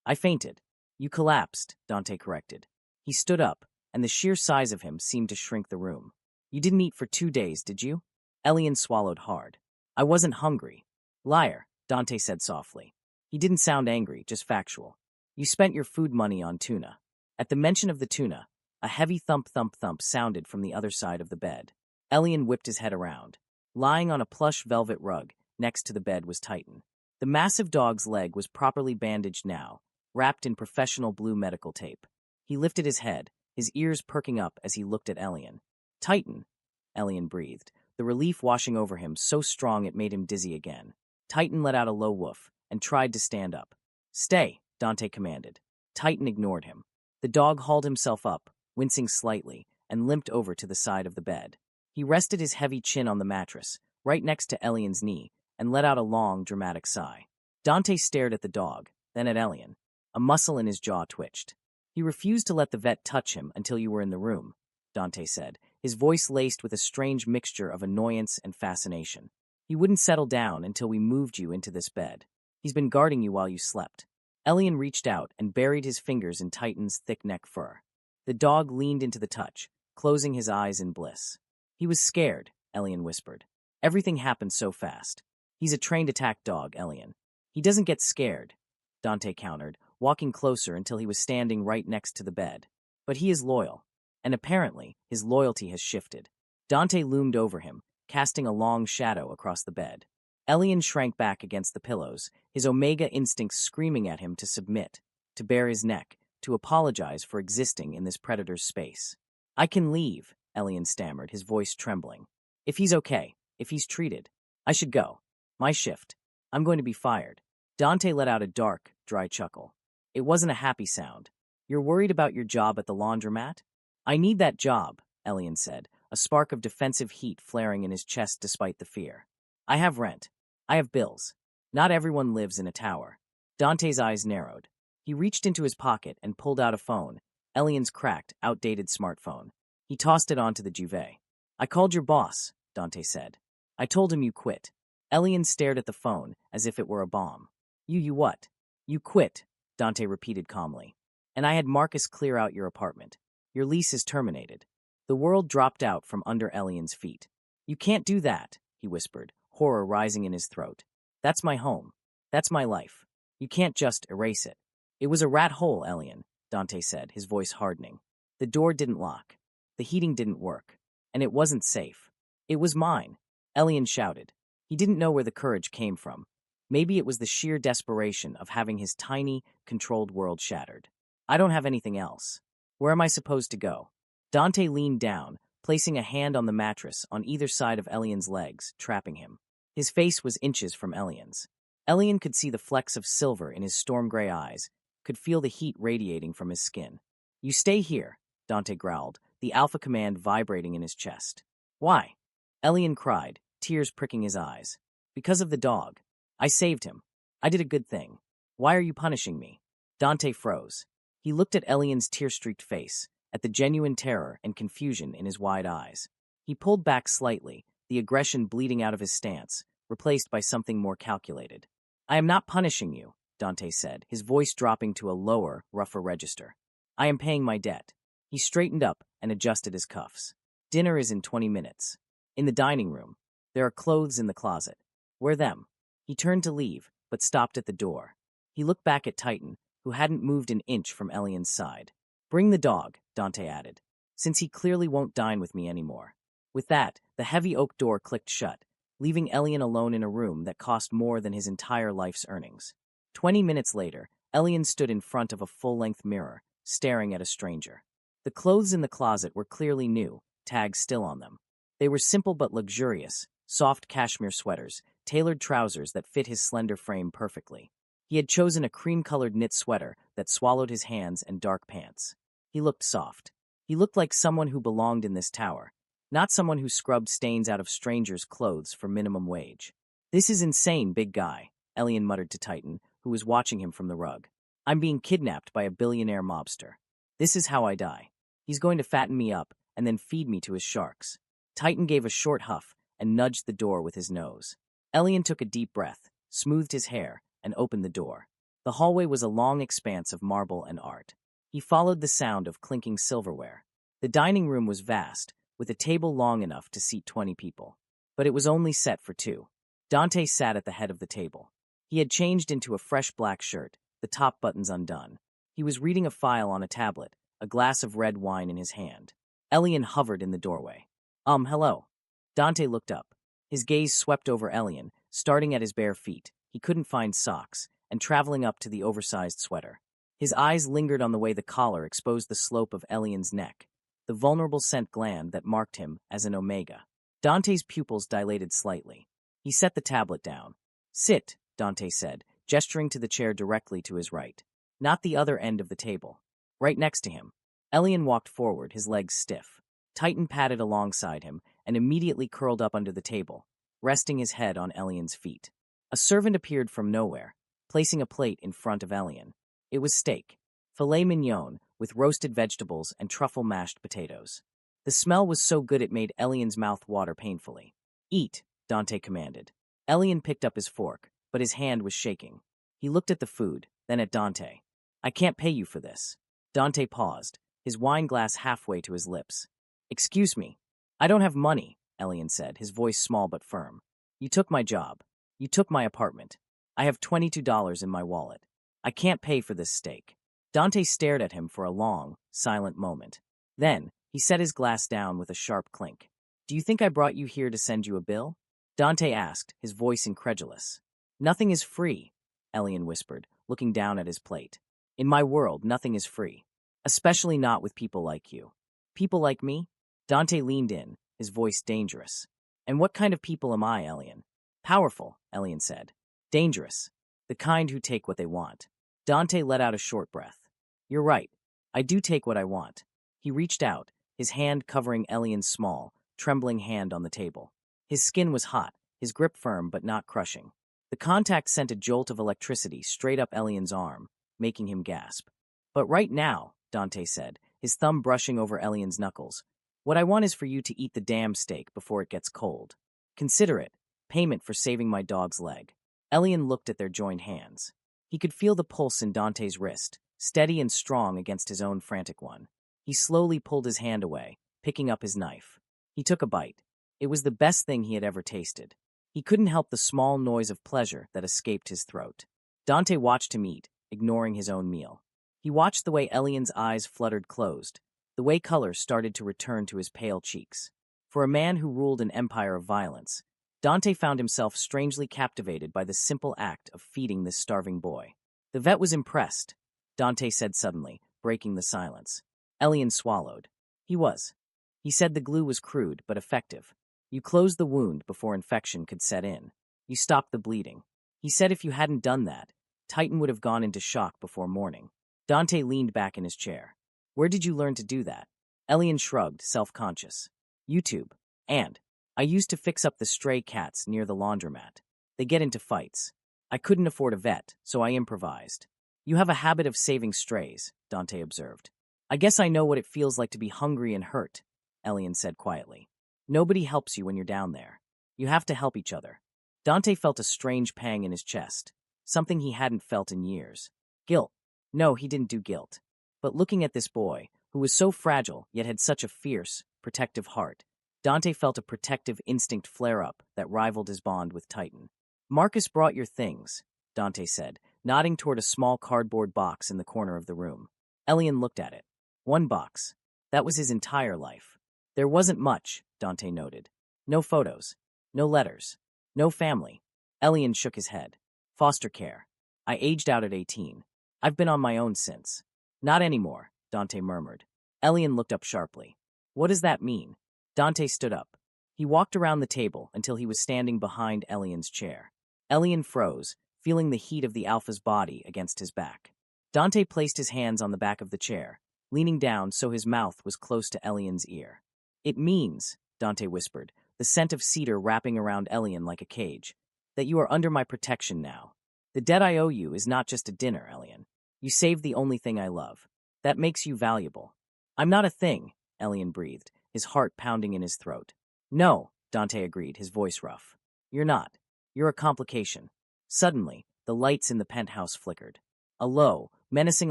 I fainted." "You collapsed," Dante corrected. He stood up, and the sheer size of him seemed to shrink the room. "You didn't eat for 2 days, did you?" Elian swallowed hard. "I wasn't hungry." "Liar," Dante said softly. He didn't sound angry, just factual. "You spent your food money on tuna." At the mention of the tuna, a heavy thump thump thump sounded from the other side of the bed. Elian whipped his head around. Lying on a plush velvet rug next to the bed was Titan. The massive dog's leg was properly bandaged now, wrapped in professional blue medical tape. He lifted his head, his ears perking up as he looked at Elian. "Titan," Elian breathed, the relief washing over him so strong it made him dizzy again. Titan let out a low woof and tried to stand up. "Stay," Dante commanded. Titan ignored him. The dog hauled himself up, wincing slightly, and limped over to the side of the bed. He rested his heavy chin on the mattress, right next to Elian's knee, and let out a long, dramatic sigh. Dante stared at the dog, then at Elian. A muscle in his jaw twitched. "He refused to let the vet touch him until you were in the room," Dante said, his voice laced with a strange mixture of annoyance and fascination. "He wouldn't settle down until we moved you into this bed. He's been guarding you while you slept." Elian reached out and buried his fingers in Titan's thick neck fur. The dog leaned into the touch, closing his eyes in bliss. "He was scared," Elian whispered. "Everything happened so fast. He's a trained attack dog, Elian. He doesn't get scared," Dante countered, walking closer until he was standing right next to the bed. "But he is loyal, and apparently his loyalty has shifted." Dante loomed over him, casting a long shadow across the bed. Elian shrank back against the pillows, his Omega instincts screaming at him to submit, to bare his neck, to apologize for existing in this predator's space. "I can leave," Elian stammered, his voice trembling. "If he's okay, if he's treated. I should go. My shift. I'm going to be fired." Dante let out a dark, dry chuckle. It wasn't a happy sound. "You're worried about your job at the laundromat?" "I need that job," Elian said, a spark of defensive heat flaring in his chest despite the fear. "I have rent. I have bills. Not everyone lives in a tower." Dante's eyes narrowed. He reached into his pocket and pulled out a phone, Elian's cracked, outdated smartphone. He tossed it onto the duvet. "I called your boss," Dante said. "I told him you quit." Elian stared at the phone as if it were a bomb. You what?" "You quit," Dante repeated calmly. "And I had Marcus clear out your apartment. Your lease is terminated." The world dropped out from under Elian's feet. "You can't do that," he whispered, horror rising in his throat. "That's my home. That's my life. You can't just erase it." "It was a rat hole, Elian," Dante said, his voice hardening. "The door didn't lock. The heating didn't work. And it wasn't safe. It was mine," Elian shouted. He didn't know where the courage came from. Maybe it was the sheer desperation of having his tiny, controlled world shattered. "I don't have anything else. Where am I supposed to go?" Dante leaned down, placing a hand on the mattress on either side of Elian's legs, trapping him. His face was inches from Elian's. Elian could see the flecks of silver in his storm-gray eyes, could feel the heat radiating from his skin. "You stay here," Dante growled, the alpha command vibrating in his chest. "Why?" Elian cried, tears pricking his eyes. "Because of the dog. I saved him. I did a good thing. Why are you punishing me?" Dante froze. He looked at Elian's tear-streaked face, at the genuine terror and confusion in his wide eyes. He pulled back slightly, the aggression bleeding out of his stance, replaced by something more calculated. "I am not punishing you," Dante said, his voice dropping to a lower, rougher register. "I am paying my debt." He straightened up and adjusted his cuffs. "Dinner is in 20 minutes. In the dining room. There are clothes in the closet. Wear them." He turned to leave, but stopped at the door. He looked back at Titan, who hadn't moved an inch from Elian's side. "Bring the dog," Dante added, "since he clearly won't dine with me anymore." With that, the heavy oak door clicked shut, leaving Elian alone in a room that cost more than his entire life's earnings. 20 minutes later, Elian stood in front of a full-length mirror, staring at a stranger. The clothes in the closet were clearly new, tags still on them. They were simple but luxurious, soft cashmere sweaters, tailored trousers that fit his slender frame perfectly. He had chosen a cream-colored knit sweater that swallowed his hands and dark pants. He looked soft. He looked like someone who belonged in this tower, not someone who scrubbed stains out of strangers' clothes for minimum wage. "This is insane, big guy," Elian muttered to Titan, who was watching him from the rug. "I'm being kidnapped by a billionaire mobster. This is how I die. He's going to fatten me up and then feed me to his sharks." Titan gave a short huff and nudged the door with his nose. Elian took a deep breath, smoothed his hair, and opened the door. The hallway was a long expanse of marble and art. He followed the sound of clinking silverware. The dining room was vast, with a table long enough to seat 20 people. But it was only set for 2. Dante sat at the head of the table. He had changed into a fresh black shirt, the top buttons undone. He was reading a file on a tablet, a glass of red wine in his hand. Elian hovered in the doorway. Hello." Dante looked up. His gaze swept over Elian, starting at his bare feet. He couldn't find socks, and traveling up to the oversized sweater. His eyes lingered on the way the collar exposed the slope of Elian's neck, the vulnerable scent gland that marked him as an omega. Dante's pupils dilated slightly. He set the tablet down. "Sit," Dante said, gesturing to the chair directly to his right. Not the other end of the table. Right next to him. Elian walked forward, his legs stiff. Titan padded alongside him and immediately curled up under the table, resting his head on Elian's feet. A servant appeared from nowhere, placing a plate in front of Elian. It was steak, filet mignon, with roasted vegetables and truffle mashed potatoes. The smell was so good it made Elian's mouth water painfully. "Eat," Dante commanded. Elian picked up his fork, but his hand was shaking. He looked at the food, then at Dante. "I can't pay you for this." Dante paused, his wine glass halfway to his lips. "Excuse me. I don't have money," Elian said, his voice small but firm. "You took my job. You took my apartment. I have $22 in my wallet. I can't pay for this steak." Dante stared at him for a long, silent moment. Then, he set his glass down with a sharp clink. "Do you think I brought you here to send you a bill?" Dante asked, his voice incredulous. "Nothing is free," Elian whispered, looking down at his plate. "In my world, nothing is free. Especially not with people like you." "People like me?" Dante leaned in, his voice dangerous. "And what kind of people am I, Elian?" "Powerful," Elian said. "Dangerous. The kind who take what they want." Dante let out a short breath. "You're right. I do take what I want." He reached out, his hand covering Elian's small, trembling hand on the table. His skin was hot, his grip firm but not crushing. The contact sent a jolt of electricity straight up Elian's arm, making him gasp. "But right now," Dante said, his thumb brushing over Elian's knuckles, "what I want is for you to eat the damn steak before it gets cold. Consider it payment for saving my dog's leg." Elian looked at their joined hands. He could feel the pulse in Dante's wrist, steady and strong against his own frantic one. He slowly pulled his hand away, picking up his knife. He took a bite. It was the best thing he had ever tasted. He couldn't help the small noise of pleasure that escaped his throat. Dante watched him eat, ignoring his own meal. He watched the way Elian's eyes fluttered closed, the way color started to return to his pale cheeks. For a man who ruled an empire of violence, Dante found himself strangely captivated by the simple act of feeding this starving boy. "The vet was impressed," Dante said suddenly, breaking the silence. Elian swallowed. "He was. He said the glue was crude but effective. You closed the wound before infection could set in. You stopped the bleeding. He said if you hadn't done that, Titan would have gone into shock before morning." Dante leaned back in his chair. "Where did you learn to do that?" Elian shrugged, self-conscious. "YouTube. And I used to fix up the stray cats near the laundromat. They get into fights. I couldn't afford a vet, so I improvised." "You have a habit of saving strays," Dante observed. "I guess I know what it feels like to be hungry and hurt," Elian said quietly. "Nobody helps you when you're down there. You have to help each other." Dante felt a strange pang in his chest, something he hadn't felt in years. Guilt. No, he didn't do guilt. But looking at this boy, who was so fragile yet had such a fierce, protective heart, Dante felt a protective instinct flare up that rivaled his bond with Titan. "Marcus brought your things," Dante said, nodding toward a small cardboard box in the corner of the room. Elian looked at it. One box. That was his entire life. There wasn't much, Dante noted. No photos. No letters. No family. Elian shook his head. "Foster care. I aged out at 18. I've been on my own since." "Not anymore," Dante murmured. Elian looked up sharply. "What does that mean?" Dante stood up. He walked around the table until he was standing behind Elian's chair. Elian froze, feeling the heat of the Alpha's body against his back. Dante placed his hands on the back of the chair, leaning down so his mouth was close to Elian's ear. "It means," Dante whispered, the scent of cedar wrapping around Elian like a cage, "that you are under my protection now. The debt I owe you is not just a dinner, Elian. You saved the only thing I love. That makes you valuable." "I'm not a thing," Elian breathed, his heart pounding in his throat. "No," Dante agreed, his voice rough. "You're not. You're a complication." Suddenly, the lights in the penthouse flickered. A low, menacing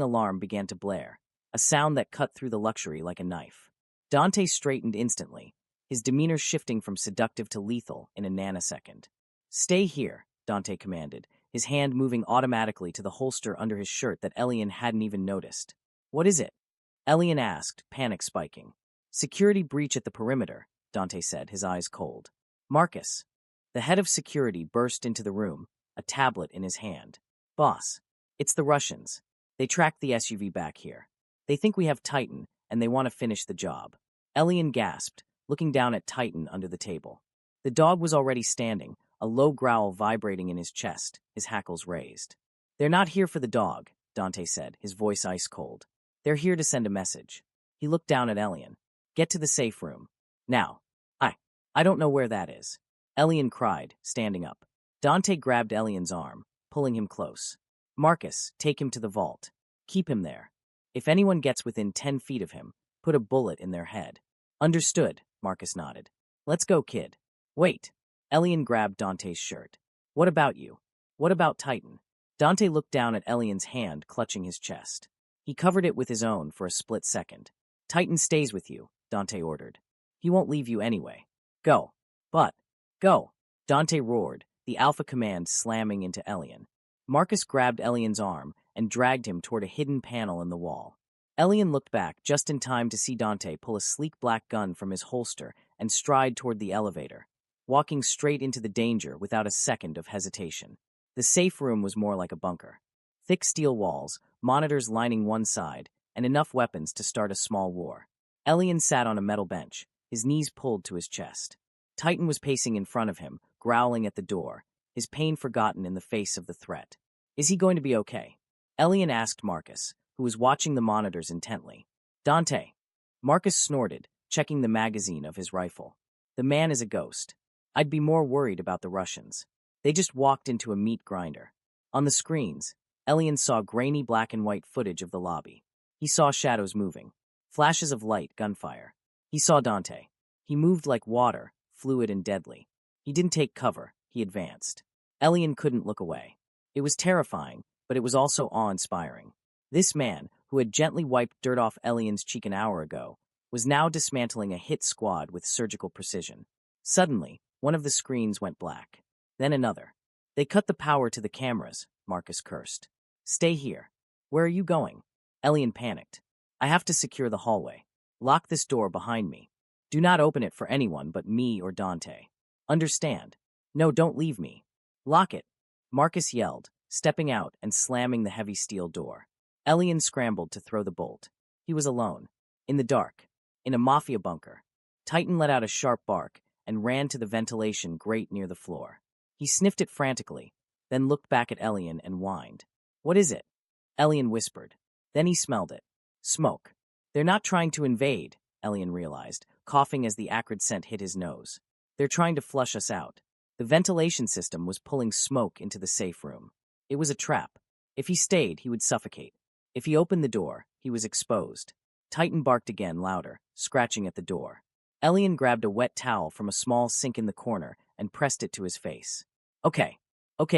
alarm began to blare, a sound that cut through the luxury like a knife. Dante straightened instantly, his demeanor shifting from seductive to lethal in a nanosecond. "Stay here," Dante commanded, his hand moving automatically to the holster under his shirt that Elian hadn't even noticed. "What is it?" Elian asked, panic spiking. "Security breach at the perimeter," Dante said, his eyes cold. "Marcus." The head of security burst into the room, a tablet in his hand. "Boss, it's the Russians. They tracked the SUV back here. They think we have Titan, and they want to finish the job." Elian gasped, looking down at Titan under the table. The dog was already standing, a low growl vibrating in his chest, his hackles raised. "They're not here for the dog," Dante said, his voice ice cold. "They're here to send a message." He looked down at Elian. "Get to the safe room. Now." I don't know where that is," Elian cried, standing up. Dante grabbed Elian's arm, pulling him close. "Marcus, take him to the vault. Keep him there. If anyone gets within 10 feet of him, put a bullet in their head." "Understood," Marcus nodded. "Let's go, kid." "Wait." Elian grabbed Dante's shirt. "What about you? What about Titan?" Dante looked down at Elian's hand clutching his chest. He covered it with his own for a split second. "Titan stays with you," Dante ordered. "He won't leave you anyway. Go." "But, go," Dante roared, the alpha command slamming into Elian. Marcus grabbed Elian's arm and dragged him toward a hidden panel in the wall. Elian looked back just in time to see Dante pull a sleek black gun from his holster and stride toward the elevator, walking straight into the danger without a second of hesitation. The safe room was more like a bunker. Thick steel walls, monitors lining one side, and enough weapons to start a small war. Elian sat on a metal bench, his knees pulled to his chest. Titan was pacing in front of him, growling at the door, his pain forgotten in the face of the threat. "Is he going to be okay?" Elian asked Marcus, who was watching the monitors intently. "Dante." Marcus snorted, checking the magazine of his rifle. "The man is a ghost. I'd be more worried about the Russians. They just walked into a meat grinder." On the screens, Elian saw grainy black and white footage of the lobby. He saw shadows moving, flashes of light, gunfire. He saw Dante. He moved like water, fluid and deadly. He didn't take cover, he advanced. Elian couldn't look away. It was terrifying, but it was also awe-inspiring. This man, who had gently wiped dirt off Elian's cheek an hour ago, was now dismantling a hit squad with surgical precision. Suddenly, one of the screens went black. Then another. "They cut the power to the cameras," Marcus cursed. "Stay here." "Where are you going?" Elian panicked. "I have to secure the hallway. Lock this door behind me. Do not open it for anyone but me or Dante. Understand? No, don't leave me. Lock it," Marcus yelled, stepping out and slamming the heavy steel door. Elian scrambled to throw the bolt. He was alone, in the dark, in a Mafia bunker. Titan let out a sharp bark and ran to the ventilation grate near the floor. He sniffed it frantically, then looked back at Elian and whined. "What is it?" Elian whispered. Then he smelled it. Smoke. "They're not trying to invade," Elian realized, coughing as the acrid scent hit his nose. "They're trying to flush us out." The ventilation system was pulling smoke into the safe room. It was a trap. If he stayed, he would suffocate. If he opened the door, he was exposed. Titan barked again, louder, scratching at the door. Elian grabbed a wet towel from a small sink in the corner and pressed it to his face. Okay,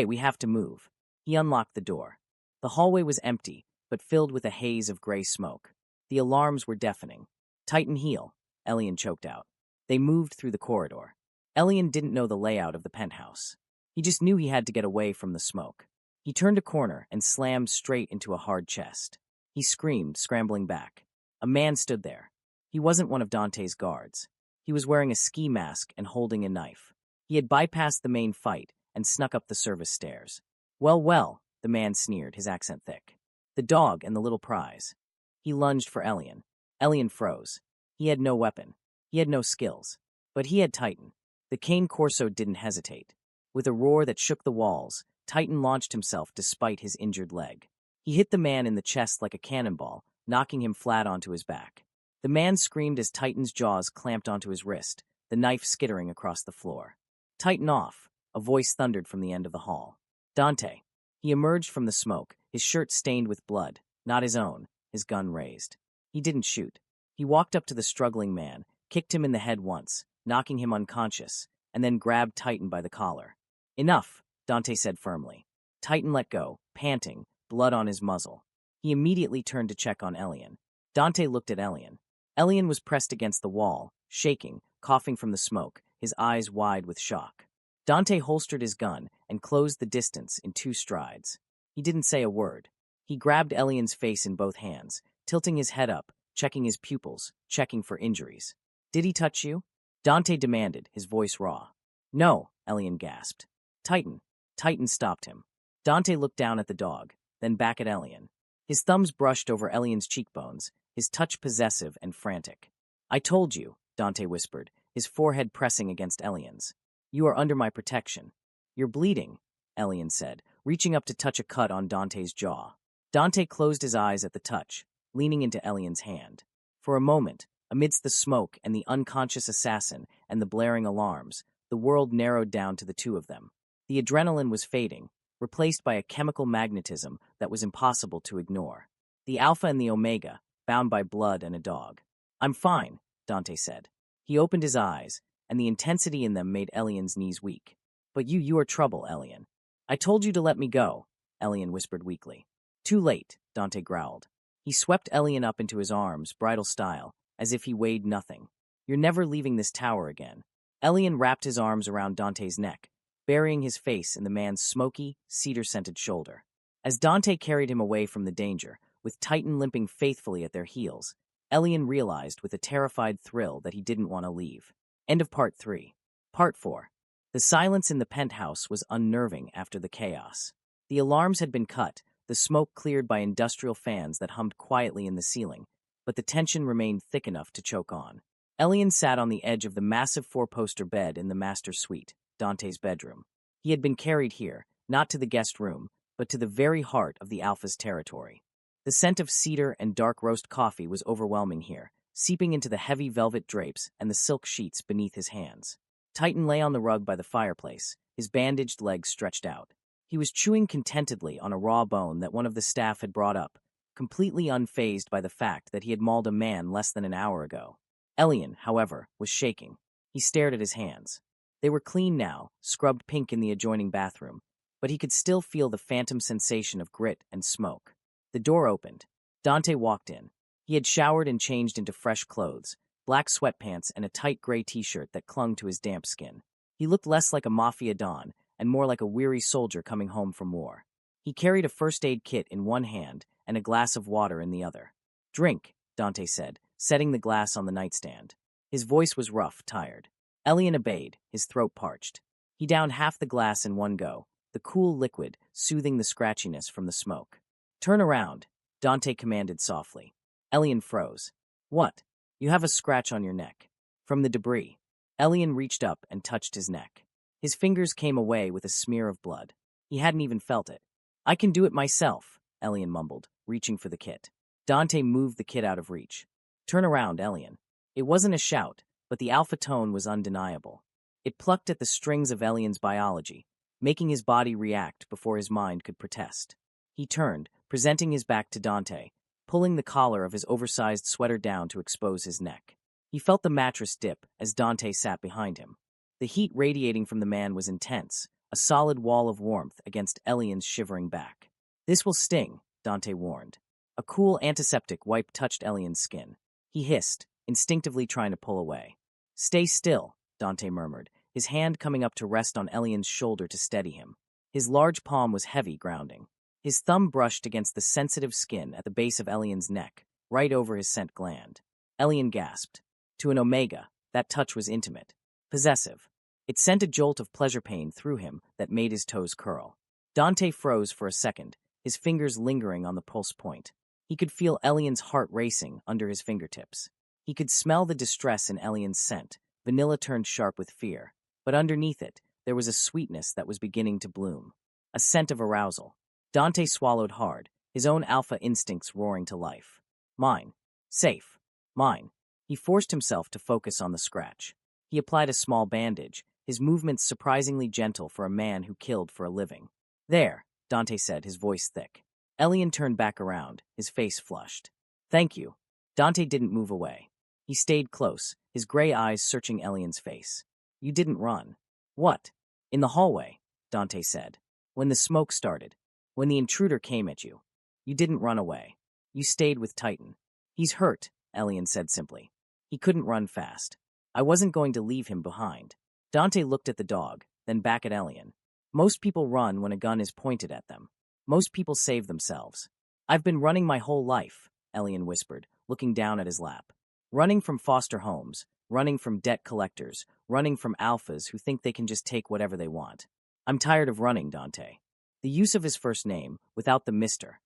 we have to move." He unlocked the door. The hallway was empty, but filled with a haze of gray smoke. The alarms were deafening. "Titan heel," Elian choked out. They moved through the corridor. Elian didn't know the layout of the penthouse. He just knew he had to get away from the smoke. He turned a corner and slammed straight into a hard chest. He screamed, scrambling back. A man stood there. He wasn't one of Dante's guards. He was wearing a ski mask and holding a knife. He had bypassed the main fight and snuck up the service stairs. Well, the man sneered, his accent thick. "The dog and the little prize." He lunged for Elian. Elian froze. He had no weapon. He had no skills. But he had Titan. The cane Corso didn't hesitate. With a roar that shook the walls, Titan launched himself despite his injured leg. He hit the man in the chest like a cannonball, knocking him flat onto his back. The man screamed as Titan's jaws clamped onto his wrist, the knife skittering across the floor. "Tighten off," a voice thundered from the end of the hall. Dante. He emerged from the smoke, his shirt stained with blood, not his own, his gun raised. He didn't shoot. He walked up to the struggling man, kicked him in the head once, knocking him unconscious, and then grabbed Titan by the collar. "Enough," Dante said firmly. Titan let go, panting, blood on his muzzle. He immediately turned to check on Elian. Dante looked at Elian. Elian was pressed against the wall, shaking, coughing from the smoke, his eyes wide with shock. Dante holstered his gun and closed the distance in 2 strides. He didn't say a word. He grabbed Elian's face in both hands, tilting his head up, checking his pupils, checking for injuries. "Did he touch you?" Dante demanded, his voice raw. "No," Elian gasped. "Titan." Titan stopped him. Dante looked down at the dog, then back at Elian. His thumbs brushed over Elian's cheekbones, his touch possessive and frantic. "I told you," Dante whispered, his forehead pressing against Elian's. "You are under my protection." "You're bleeding," Elian said, reaching up to touch a cut on Dante's jaw. Dante closed his eyes at the touch, leaning into Elian's hand. For a moment, amidst the smoke and the unconscious assassin and the blaring alarms, the world narrowed down to the 2 of them. The adrenaline was fading, replaced by a chemical magnetism that was impossible to ignore. The Alpha and the Omega, bound by blood and a dog. "I'm fine," Dante said. He opened his eyes, and the intensity in them made Elian's knees weak. "But you are trouble, Elian." "I told you to let me go," Elian whispered weakly. "Too late," Dante growled. He swept Elian up into his arms, bridal style, as if he weighed nothing. "You're never leaving this tower again." Elian wrapped his arms around Dante's neck, burying his face in the man's smoky, cedar-scented shoulder. As Dante carried him away from the danger, with Titan limping faithfully at their heels, Elian realized with a terrified thrill that he didn't want to leave. End of Part 3. Part 4. The silence in the penthouse was unnerving after the chaos. The alarms had been cut, the smoke cleared by industrial fans that hummed quietly in the ceiling, but the tension remained thick enough to choke on. Elian sat on the edge of the massive 4-poster bed in the master suite, Dante's bedroom. He had been carried here, not to the guest room, but to the very heart of the Alpha's territory. The scent of cedar and dark roast coffee was overwhelming here, seeping into the heavy velvet drapes and the silk sheets beneath his hands. Titan lay on the rug by the fireplace, his bandaged legs stretched out. He was chewing contentedly on a raw bone that one of the staff had brought up, completely unfazed by the fact that he had mauled a man less than an hour ago. Elian, however, was shaking. He stared at his hands. They were clean now, scrubbed pink in the adjoining bathroom, but he could still feel the phantom sensation of grit and smoke. The door opened. Dante walked in. He had showered and changed into fresh clothes, black sweatpants and a tight gray t-shirt that clung to his damp skin. He looked less like a Mafia don and more like a weary soldier coming home from war. He carried a first aid kit in one hand and a glass of water in the other. "Drink," Dante said, setting the glass on the nightstand. His voice was rough, tired. Elian obeyed, his throat parched. He downed half the glass in one go, the cool liquid soothing the scratchiness from the smoke. "Turn around," Dante commanded softly. Elian froze. "What?" "You have a scratch on your neck." "From the debris." Elian reached up and touched his neck. His fingers came away with a smear of blood. He hadn't even felt it. "I can do it myself," Elian mumbled, reaching for the kit. Dante moved the kit out of reach. "Turn around, Elian." It wasn't a shout, but the alpha tone was undeniable. It plucked at the strings of Elian's biology, making his body react before his mind could protest. He turned, presenting his back to Dante, pulling the collar of his oversized sweater down to expose his neck. He felt the mattress dip as Dante sat behind him. The heat radiating from the man was intense, a solid wall of warmth against Elian's shivering back. "This will sting," Dante warned. A cool antiseptic wipe touched Elian's skin. He hissed, instinctively trying to pull away. "Stay still," Dante murmured, his hand coming up to rest on Elian's shoulder to steady him. His large palm was heavy, grounding. His thumb brushed against the sensitive skin at the base of Elian's neck, right over his scent gland. Elian gasped. To an Omega, that touch was intimate, possessive. It sent a jolt of pleasure pain through him that made his toes curl. Dante froze for a second, his fingers lingering on the pulse point. He could feel Elian's heart racing under his fingertips. He could smell the distress in Elian's scent, vanilla turned sharp with fear. But underneath it, there was a sweetness that was beginning to bloom. A scent of arousal. Dante swallowed hard, his own alpha instincts roaring to life. Mine. Safe. Mine. He forced himself to focus on the scratch. He applied a small bandage, his movements surprisingly gentle for a man who killed for a living. There, Dante said, his voice thick. Elian turned back around, his face flushed. Thank you. Dante didn't move away. He stayed close, his gray eyes searching Elian's face. You didn't run. What? In the hallway, Dante said. When the smoke started. When the intruder came at you. You didn't run away. You stayed with Titan. He's hurt, Elian said simply. He couldn't run fast. I wasn't going to leave him behind. Dante looked at the dog, then back at Elian. Most people run when a gun is pointed at them. Most people save themselves. I've been running my whole life, Elian whispered, looking down at his lap. Running from foster homes, running from debt collectors, running from alphas who think they can just take whatever they want. I'm tired of running, Dante. The use of his first name, without the Mr.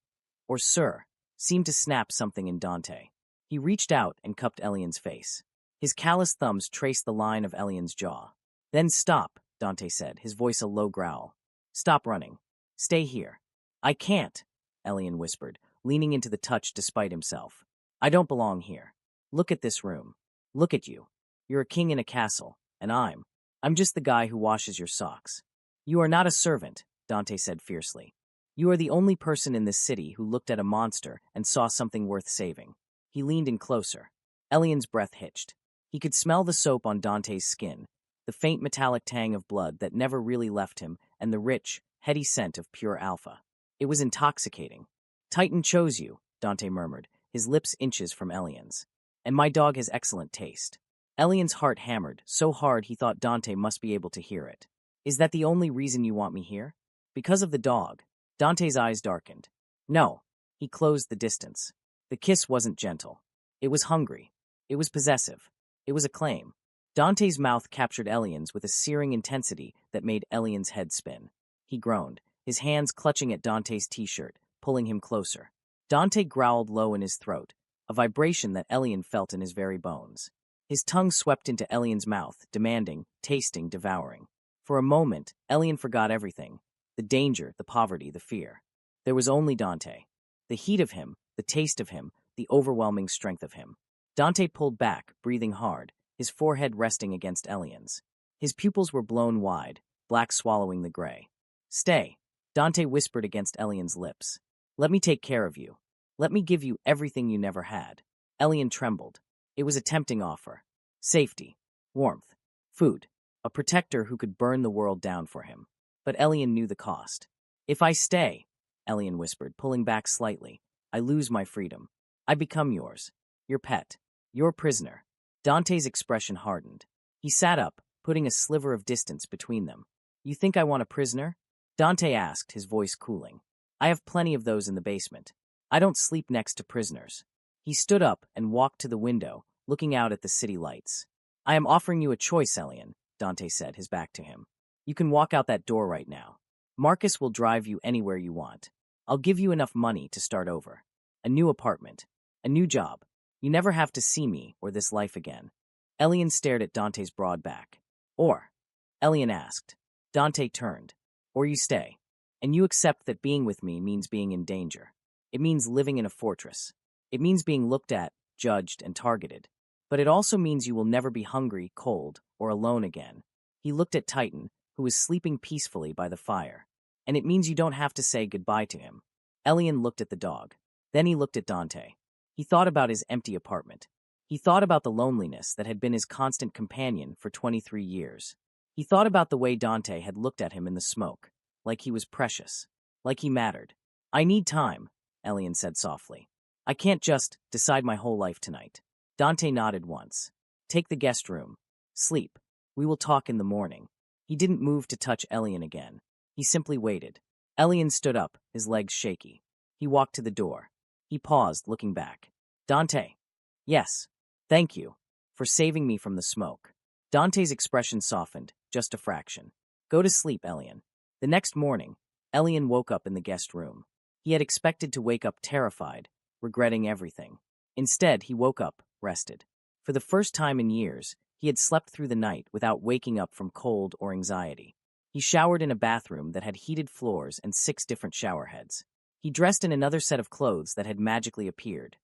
or Sir, seemed to snap something in Dante. He reached out and cupped Elian's face. His calloused thumbs traced the line of Elian's jaw. Then stop, Dante said, his voice a low growl. Stop running. Stay here. I can't, Elian whispered, leaning into the touch despite himself. I don't belong here. Look at this room. Look at you. You're a king in a castle, and I'm just the guy who washes your socks. You are not a servant, Dante said fiercely. You are the only person in this city who looked at a monster and saw something worth saving. He leaned in closer. Elian's breath hitched. He could smell the soap on Dante's skin, the faint metallic tang of blood that never really left him, and the rich, heady scent of pure alpha. It was intoxicating. Titan chose you, Dante murmured, his lips inches from Elian's. And my dog has excellent taste. Elian's heart hammered, so hard he thought Dante must be able to hear it. Is that the only reason you want me here? Because of the dog. Dante's eyes darkened. No. He closed the distance. The kiss wasn't gentle. It was hungry. It was possessive. It was a claim. Dante's mouth captured Elian's with a searing intensity that made Elian's head spin. He groaned, his hands clutching at Dante's t-shirt, pulling him closer. Dante growled low in his throat, a vibration that Elian felt in his very bones. His tongue swept into Elian's mouth, demanding, tasting, devouring. For a moment, Elian forgot everything. The danger, the poverty, the fear. There was only Dante. The heat of him, the taste of him, the overwhelming strength of him. Dante pulled back, breathing hard, his forehead resting against Elian's. His pupils were blown wide, black swallowing the gray. Stay, Dante whispered against Elian's lips. Let me take care of you. Let me give you everything you never had. Elian trembled. It was a tempting offer. Safety, warmth, food, a protector who could burn the world down for him. But Elian knew the cost. If I stay, Elian whispered, pulling back slightly, I lose my freedom. I become yours. Your pet. Your prisoner. Dante's expression hardened. He sat up, putting a sliver of distance between them. You think I want a prisoner? Dante asked, his voice cooling. I have plenty of those in the basement. I don't sleep next to prisoners. He stood up and walked to the window, looking out at the city lights. I am offering you a choice, Elian, Dante said, his back to him. You can walk out that door right now. Marcus will drive you anywhere you want. I'll give you enough money to start over. A new apartment. A new job. You never have to see me or this life again. Elian stared at Dante's broad back. Or? Elian asked. Dante turned. Or you stay. And you accept that being with me means being in danger. It means living in a fortress. It means being looked at, judged, and targeted. But it also means you will never be hungry, cold, or alone again. He looked at Titan, who was sleeping peacefully by the fire. And it means you don't have to say goodbye to him. Elian looked at the dog. Then he looked at Dante. He thought about his empty apartment. He thought about the loneliness that had been his constant companion for 23 years. He thought about the way Dante had looked at him in the smoke, like he was precious, like he mattered. I need time, Elian said softly. I can't just decide my whole life tonight. Dante nodded once. Take the guest room. Sleep. We will talk in the morning. He didn't move to touch Elian again. He simply waited. Elian stood up, his legs shaky. He walked to the door. He paused, looking back. Dante. Yes. Thank you. For saving me from the smoke. Dante's expression softened, just a fraction. Go to sleep, Elian. The next morning, Elian woke up in the guest room. He had expected to wake up terrified, regretting everything. Instead, he woke up, rested. For the first time in years, he had slept through the night without waking up from cold or anxiety. He showered in a bathroom that had heated floors and 6 different shower heads. He dressed in another set of clothes that had magically appeared.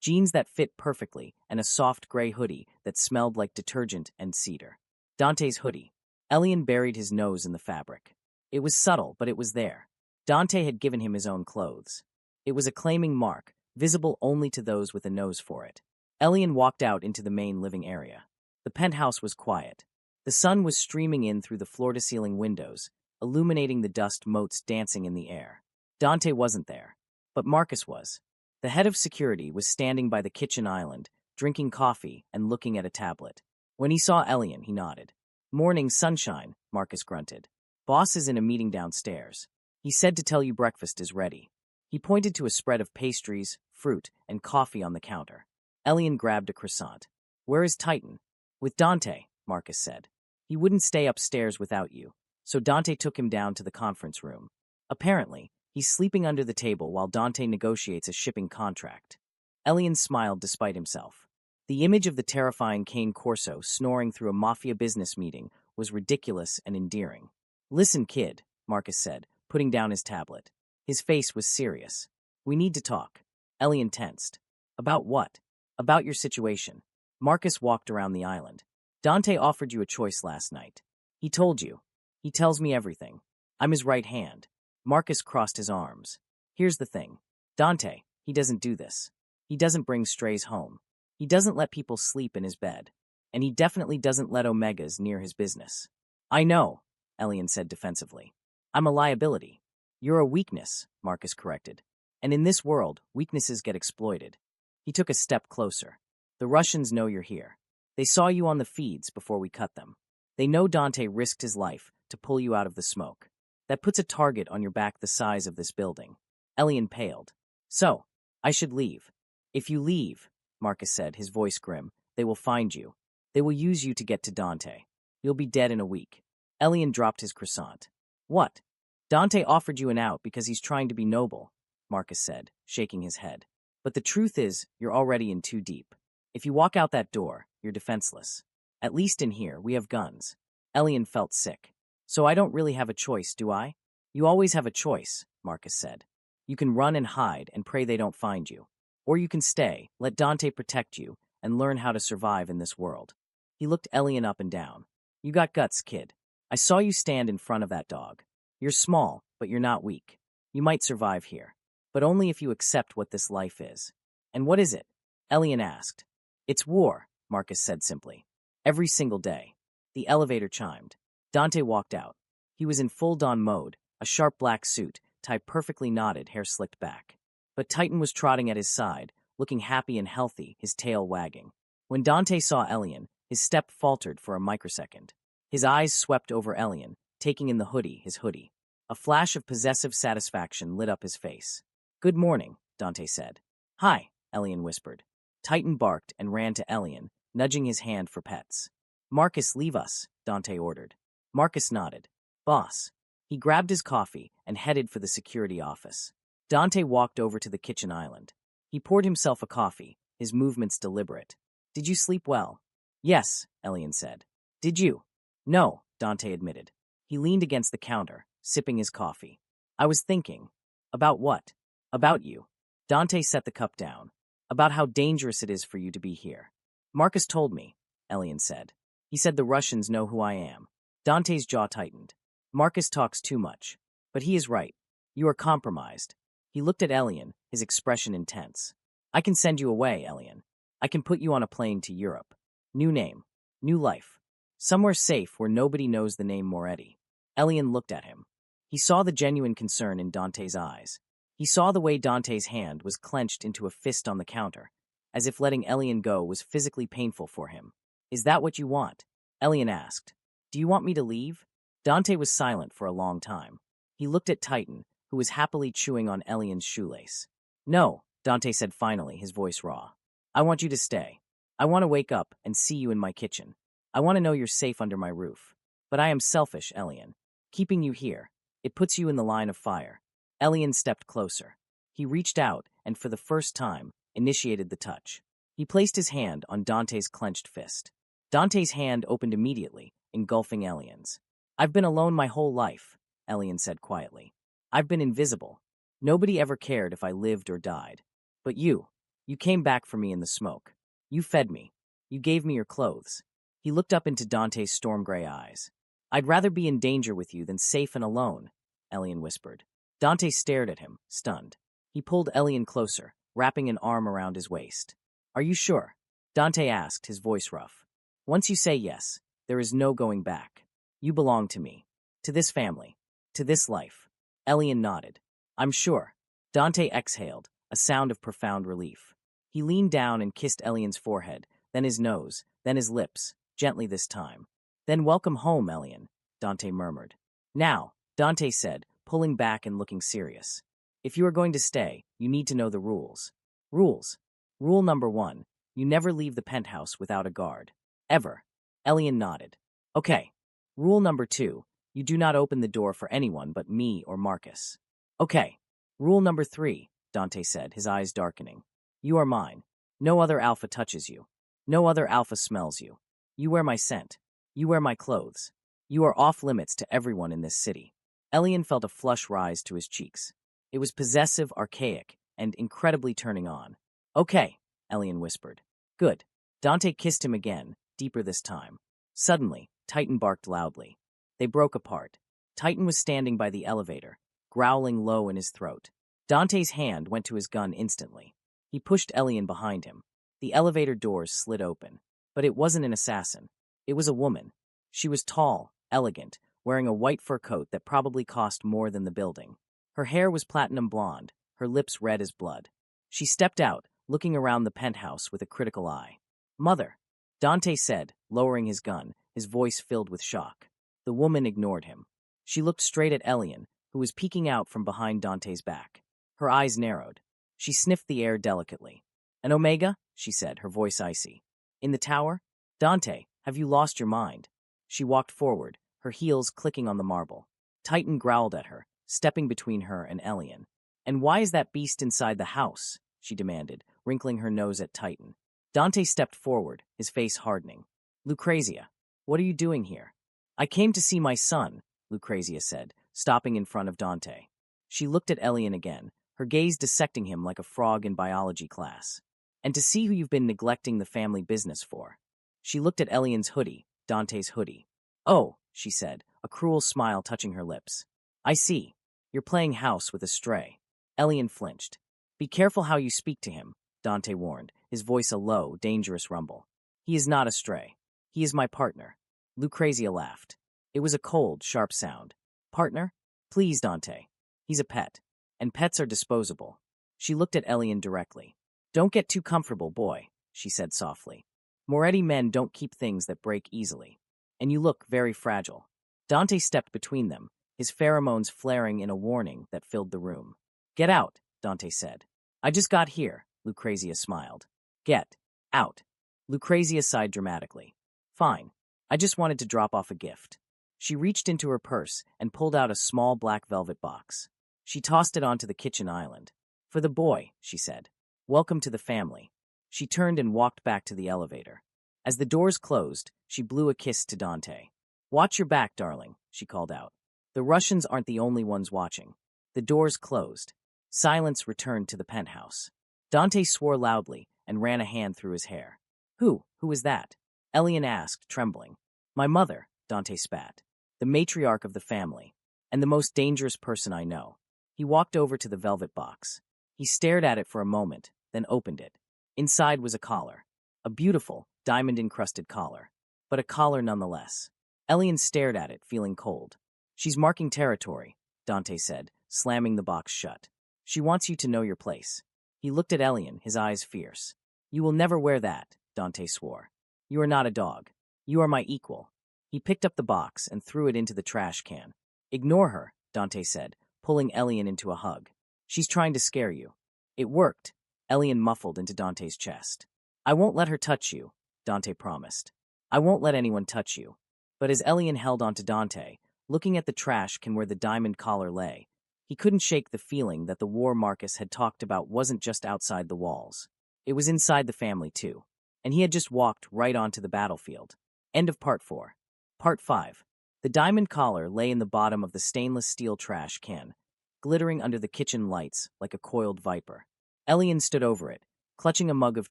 jeans that fit perfectly, and a soft gray hoodie that smelled like detergent and cedar. Dante's hoodie. Elian buried his nose in the fabric. It was subtle, but it was there. Dante had given him his own clothes. It was a claiming mark, visible only to those with a nose for it. Elian walked out into the main living area. The penthouse was quiet. The sun was streaming in through the floor-to-ceiling windows, illuminating the dust motes dancing in the air. Dante wasn't there, but Marcus was. The head of security was standing by the kitchen island, drinking coffee and looking at a tablet. When he saw Elian, he nodded. "Morning, sunshine," Marcus grunted. "Boss is in a meeting downstairs. He said to tell you breakfast is ready." He pointed to a spread of pastries, fruit, and coffee on the counter. Elian grabbed a croissant. "Where is Titan?" "With Dante," Marcus said. "He wouldn't stay upstairs without you, so Dante took him down to the conference room. Apparently, he's sleeping under the table while Dante negotiates a shipping contract." Elian smiled despite himself. The image of the terrifying Cane Corso snoring through a Mafia business meeting was ridiculous and endearing. "Listen, kid," Marcus said, putting down his tablet. His face was serious. "We need to talk." Elian tensed. "About what?" "About your situation." Marcus walked around the island. "Dante offered you a choice last night. He told you. He tells me everything. I'm his right hand." Marcus crossed his arms. "Here's the thing. Dante, he doesn't do this. He doesn't bring strays home. He doesn't let people sleep in his bed. And he definitely doesn't let Omegas near his business." "I know," Elian said defensively. "I'm a liability." "You're a weakness," Marcus corrected. "And in this world, weaknesses get exploited." He took a step closer. "The Russians know you're here. They saw you on the feeds before we cut them. They know Dante risked his life to pull you out of the smoke. That puts a target on your back the size of this building." Elian paled. "So, I should leave." "If you leave," Marcus said, his voice grim, "they will find you. They will use you to get to Dante. You'll be dead in a week." Elian dropped his croissant. "What?" "Dante offered you an out because he's trying to be noble," Marcus said, shaking his head. "But the truth is, you're already in too deep. If you walk out that door, you're defenseless. At least in here, we have guns." Elian felt sick. "So I don't really have a choice, do I?" "You always have a choice," Marcus said. "You can run and hide and pray they don't find you. Or you can stay, let Dante protect you, and learn how to survive in this world." He looked Elian up and down. "You got guts, kid. I saw you stand in front of that dog. You're small, but you're not weak. You might survive here. But only if you accept what this life is." "And what is it?" Elian asked. "It's war," Marcus said simply. "Every single day." The elevator chimed. Dante walked out. He was in full Don mode, a sharp black suit, tie perfectly knotted, hair slicked back. But Titan was trotting at his side, looking happy and healthy, his tail wagging. When Dante saw Elian, his step faltered for a microsecond. His eyes swept over Elian, taking in the hoodie, his hoodie. A flash of possessive satisfaction lit up his face. "Good morning," Dante said. "Hi," Elian whispered. Titan barked and ran to Elian, nudging his hand for pets. "Marcus, leave us," Dante ordered. Marcus nodded. "Boss." He grabbed his coffee and headed for the security office. Dante walked over to the kitchen island. He poured himself a coffee, his movements deliberate. "Did you sleep well?" "Yes," Elian said. "Did you?" "No," Dante admitted. He leaned against the counter, sipping his coffee. "I was thinking." "About what?" "About you." Dante set the cup down. "About how dangerous it is for you to be here." "Marcus told me," Elian said. "He said the Russians know who I am." Dante's jaw tightened. "Marcus talks too much. But he is right. You are compromised." He looked at Elian, his expression intense. "I can send you away, Elian. I can put you on a plane to Europe. New name. New life. Somewhere safe where nobody knows the name Moretti." Elian looked at him. He saw the genuine concern in Dante's eyes. He saw the way Dante's hand was clenched into a fist on the counter, as if letting Elian go was physically painful for him. "Is that what you want?" Elian asked. "Do you want me to leave?" Dante was silent for a long time. He looked at Titan, who was happily chewing on Elian's shoelace. "No," Dante said finally, his voice raw. "I want you to stay. I want to wake up and see you in my kitchen. I want to know you're safe under my roof. But I am selfish, Elian. Keeping you here, it puts you in the line of fire." Elian stepped closer. He reached out and, for the first time, initiated the touch. He placed his hand on Dante's clenched fist. Dante's hand opened immediately, engulfing Elian's. "I've been alone my whole life," Elian said quietly. "I've been invisible. Nobody ever cared if I lived or died. But you, You came back for me in the smoke. You fed me. You gave me your clothes. He looked up into Dante's storm-gray eyes. I'd rather be in danger with you than safe and alone, Elian whispered. Dante stared at him, stunned. He pulled Elian closer, wrapping an arm around his waist. Are you sure? Dante asked, his voice rough. Once you say yes, there is no going back. You belong to me. To this family. To this life. Elian nodded. I'm sure. Dante exhaled, a sound of profound relief. He leaned down and kissed Elian's forehead, then his nose, then his lips, gently this time. Then welcome home, Elian, Dante murmured. Now, Dante said, pulling back and looking serious. If you are going to stay, you need to know the rules. Rules. Rule number 1, you never leave the penthouse without a guard. Ever. Elian nodded. Okay. Rule number 2, you do not open the door for anyone but me or Marcus. Okay. Rule number 3, Dante said, his eyes darkening. You are mine. No other alpha touches you. No other alpha smells you. You wear my scent. You wear my clothes. You are off limits to everyone in this city. Elian felt a flush rise to his cheeks. It was possessive, archaic, and incredibly turning on. Okay, Elian whispered. Good. Dante kissed him again, deeper this time. Suddenly, Titan barked loudly. They broke apart. Titan was standing by the elevator, growling low in his throat. Dante's hand went to his gun instantly. He pushed Elian behind him. The elevator doors slid open. But it wasn't an assassin. It was a woman. She was tall, elegant, wearing a white fur coat that probably cost more than the building. Her hair was platinum blonde, her lips red as blood. She stepped out, looking around the penthouse with a critical eye. Mother, Dante said, lowering his gun, his voice filled with shock. The woman ignored him. She looked straight at Elian, who was peeking out from behind Dante's back. Her eyes narrowed. She sniffed the air delicately. An Omega? She said, her voice icy. In the tower? Dante, have you lost your mind? She walked forward, her heels clicking on the marble. Titan growled at her, stepping between her and Elian. And why is that beast inside the house? She demanded, wrinkling her nose at Titan. Dante stepped forward, his face hardening. Lucrezia, what are you doing here? I came to see my son, Lucrezia said, stopping in front of Dante. She looked at Elian again, her gaze dissecting him like a frog in biology class. And to see who you've been neglecting the family business for. She looked at Elian's hoodie, Dante's hoodie. Oh, she said, a cruel smile touching her lips. I see. You're playing house with a stray. Elian flinched. Be careful how you speak to him, Dante warned, his voice a low, dangerous rumble. He is not a stray. He is my partner. Lucrezia laughed. It was a cold, sharp sound. Partner? Please, Dante. He's a pet. And pets are disposable. She looked at Elian directly. Don't get too comfortable, boy, she said softly. Moretti men don't keep things that break easily. And you look very fragile. Dante stepped between them, his pheromones flaring in a warning that filled the room. Get out, Dante said. I just got here, Lucrezia smiled. Get out. Lucrezia sighed dramatically. Fine. I just wanted to drop off a gift. She reached into her purse and pulled out a small black velvet box. She tossed it onto the kitchen island. For the boy, she said. Welcome to the family. She turned and walked back to the elevator. As the doors closed, she blew a kiss to Dante. Watch your back, darling, she called out. The Russians aren't the only ones watching. The doors closed. Silence returned to the penthouse. Dante swore loudly and ran a hand through his hair. Who is that? Elian asked, trembling. My mother, Dante spat. The matriarch of the family, and the most dangerous person I know. He walked over to the velvet box. He stared at it for a moment, then opened it. Inside was a collar. A beautiful, diamond-encrusted collar. But a collar nonetheless. Elian stared at it, feeling cold. She's marking territory, Dante said, slamming the box shut. She wants you to know your place. He looked at Elian, his eyes fierce. You will never wear that, Dante swore. You are not a dog. You are my equal. He picked up the box and threw it into the trash can. Ignore her, Dante said, pulling Elian into a hug. She's trying to scare you. It worked, Elian muffled into Dante's chest. I won't let her touch you, Dante promised. I won't let anyone touch you. But as Elian held onto Dante, looking at the trash can where the diamond collar lay, he couldn't shake the feeling that the war Marcus had talked about wasn't just outside the walls. It was inside the family, too. And he had just walked right onto the battlefield. End of Part 4. Part 5. The diamond collar lay in the bottom of the stainless steel trash can, glittering under the kitchen lights like a coiled viper. Elian stood over it, clutching a mug of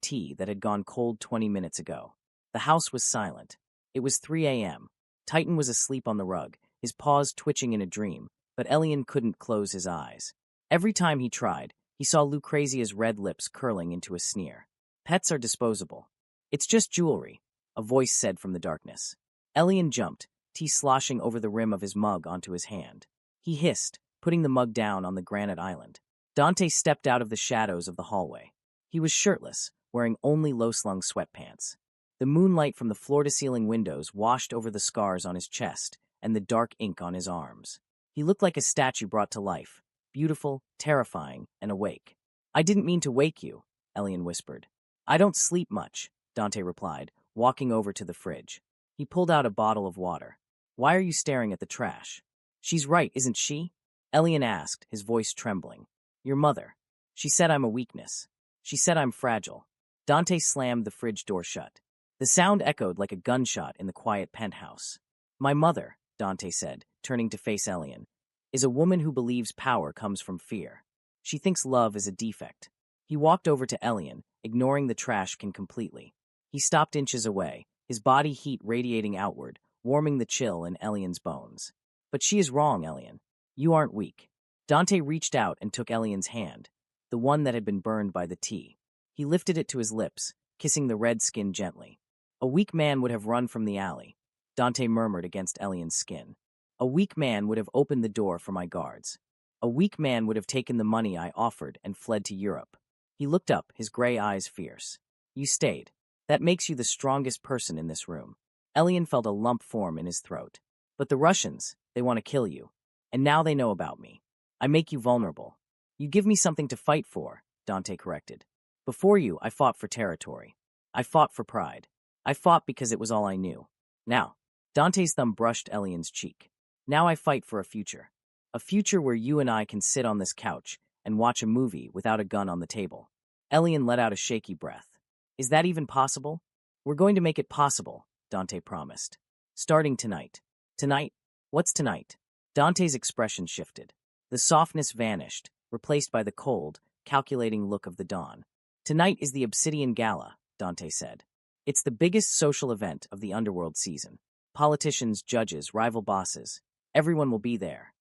tea that had gone cold 20 minutes ago. The house was silent. It was 3 a.m. Titan was asleep on the rug, his paws twitching in a dream, but Elian couldn't close his eyes. Every time he tried, he saw Lucrezia's red lips curling into a sneer. Pets are disposable. It's just jewelry, a voice said from the darkness. Elian jumped, tea sloshing over the rim of his mug onto his hand. He hissed, putting the mug down on the granite island. Dante stepped out of the shadows of the hallway. He was shirtless, wearing only low-slung sweatpants. The moonlight from the floor-to-ceiling windows washed over the scars on his chest and the dark ink on his arms. He looked like a statue brought to life, beautiful, terrifying, and awake. "I didn't mean to wake you," Elian whispered. "I don't sleep much," Dante replied, walking over to the fridge. He pulled out a bottle of water. "Why are you staring at the trash?" "She's right, isn't she?" Elian asked, his voice trembling. "Your mother. She said I'm a weakness. She said I'm fragile." Dante slammed the fridge door shut. The sound echoed like a gunshot in the quiet penthouse. "My mother," Dante said, turning to face Elian, "is a woman who believes power comes from fear. She thinks love is a defect." He walked over to Elian, ignoring the trash can completely. He stopped inches away, his body heat radiating outward, warming the chill in Elian's bones. "But she is wrong, Elian. You aren't weak." Dante reached out and took Elian's hand, the one that had been burned by the tea. He lifted it to his lips, kissing the red skin gently. "A weak man would have run from the alley," Dante murmured against Elian's skin. "A weak man would have opened the door for my guards. A weak man would have taken the money I offered and fled to Europe." He looked up, his gray eyes fierce. "You stayed. That makes you the strongest person in this room." Elian felt a lump form in his throat. "But the Russians, they want to kill you. And now they know about me. I make you vulnerable." "You give me something to fight for," Dante corrected. "Before you, I fought for territory. I fought for pride. I fought because it was all I knew. Now," Dante's thumb brushed Elian's cheek. "Now I fight for a future. A future where you and I can sit on this couch and watch a movie without a gun on the table." Elian let out a shaky breath. "Is that even possible?" "We're going to make it possible," Dante promised. "Starting tonight." "Tonight? What's tonight?" Dante's expression shifted. The softness vanished, replaced by the cold, calculating look of the dawn. "Tonight is the Obsidian Gala," Dante said. "It's the biggest social event of the underworld season. Politicians, judges, rival bosses. Everyone will be there."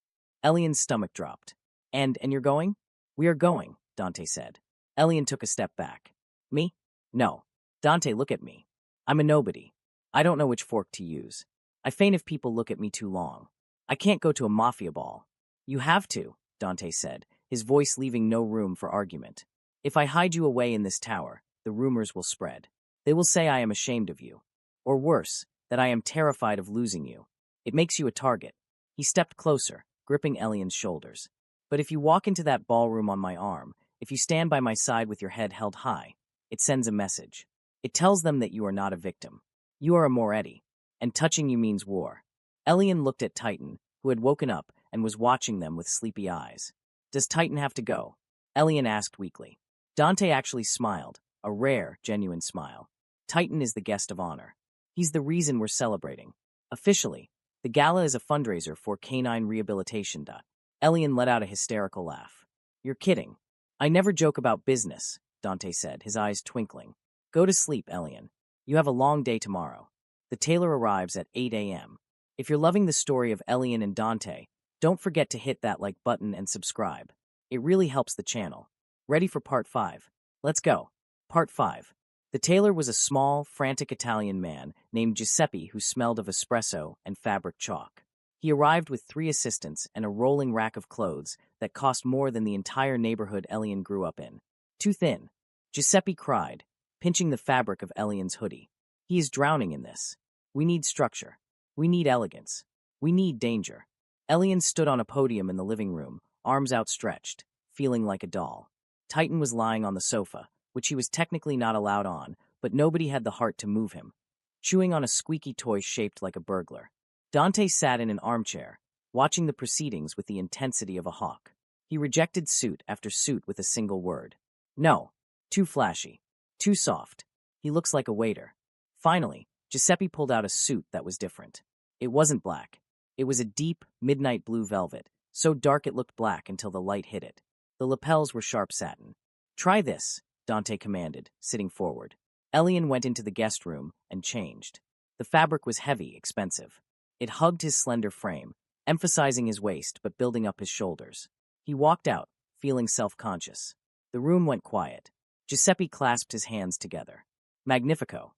Elian's stomach dropped. And you're going?" "We are going," Dante said. Elian took a step back. "Me? No. Dante, look at me. I'm a nobody. I don't know which fork to use. I faint if people look at me too long. I can't go to a Mafia ball." "You have to," Dante said, his voice leaving no room for argument. "If I hide you away in this tower, the rumors will spread. They will say I am ashamed of you. Or worse, that I am terrified of losing you. It makes you a target." He stepped closer, gripping Elian's shoulders. "But if you walk into that ballroom on my arm, if you stand by my side with your head held high, it sends a message. It tells them that you are not a victim. You are a Moretti, and touching you means war." Elian looked at Titan, who had woken up and was watching them with sleepy eyes. "Does Titan have to go?" Elian asked weakly. Dante actually smiled, a rare, genuine smile. "Titan is the guest of honor. He's the reason we're celebrating. Officially, the gala is a fundraiser for canine rehabilitation. Elian let out a hysterical laugh. "You're kidding. I never joke about business," Dante said, his eyes twinkling. "Go to sleep, Elian. You have a long day tomorrow. The tailor arrives at 8 a.m. If you're loving the story of Elian and Dante, don't forget to hit that like button and subscribe. It really helps the channel. Ready for part 5? Let's go." Part 5. The tailor was a small, frantic Italian man named Giuseppe who smelled of espresso and fabric chalk. He arrived with 3 assistants and a rolling rack of clothes that cost more than the entire neighborhood Elian grew up in. "Too thin," Giuseppe cried, pinching the fabric of Elian's hoodie. "He is drowning in this. We need structure. We need elegance. We need danger." Elian stood on a podium in the living room, arms outstretched, feeling like a doll. Titan was lying on the sofa, which he was technically not allowed on, but nobody had the heart to move him, chewing on a squeaky toy shaped like a burglar. Dante sat in an armchair, watching the proceedings with the intensity of a hawk. He rejected suit after suit with a single word. "No. Too flashy. Too soft. He looks like a waiter." Finally, Giuseppe pulled out a suit that was different. It wasn't black. It was a deep, midnight blue velvet, so dark it looked black until the light hit it. The lapels were sharp satin. "Try this," Dante commanded, sitting forward. Elian went into the guest room and changed. The fabric was heavy, expensive. It hugged his slender frame, emphasizing his waist but building up his shoulders. He walked out, feeling self-conscious. The room went quiet. Giuseppe clasped his hands together. Magnifico.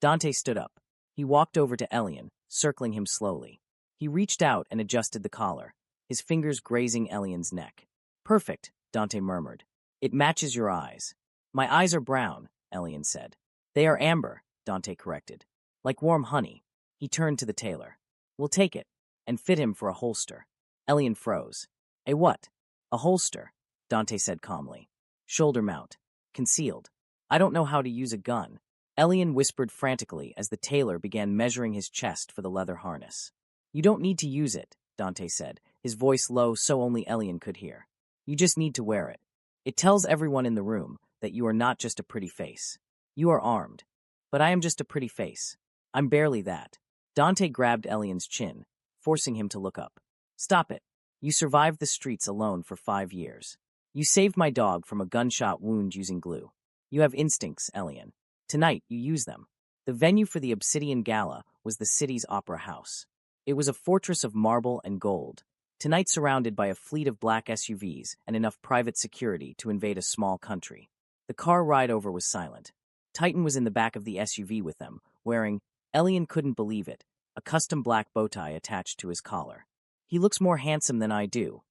Dante stood up. He walked over to Elian, circling him slowly. He reached out and adjusted the collar, his fingers grazing Elian's neck. Perfect, Dante murmured. It matches your eyes. My eyes are brown, Elian said. They are amber, Dante corrected. Like warm honey. He turned to the tailor. We'll take it, and fit him for a holster. Elian froze. A what? A holster, Dante said calmly. Shoulder mount. Concealed. I don't know how to use a gun. Elian whispered frantically as the tailor began measuring his chest for the leather harness. You don't need to use it, Dante said, his voice low so only Elian could hear. You just need to wear it. It tells everyone in the room that you are not just a pretty face. You are armed. But I am just a pretty face. I'm barely that. Dante grabbed Elian's chin, forcing him to look up. Stop it. You survived the streets alone for 5 years. You saved my dog from a gunshot wound using glue. You have instincts, Elian. Tonight, you use them. The venue for the Obsidian Gala was the city's opera house. It was a fortress of marble and gold, tonight surrounded by a fleet of black SUVs and enough private security to invade a small country. The car ride over was silent. Titan was in the back of the SUV with them, wearing, Elian couldn't believe it, a custom black bow tie attached to his collar. He looks more handsome than I do,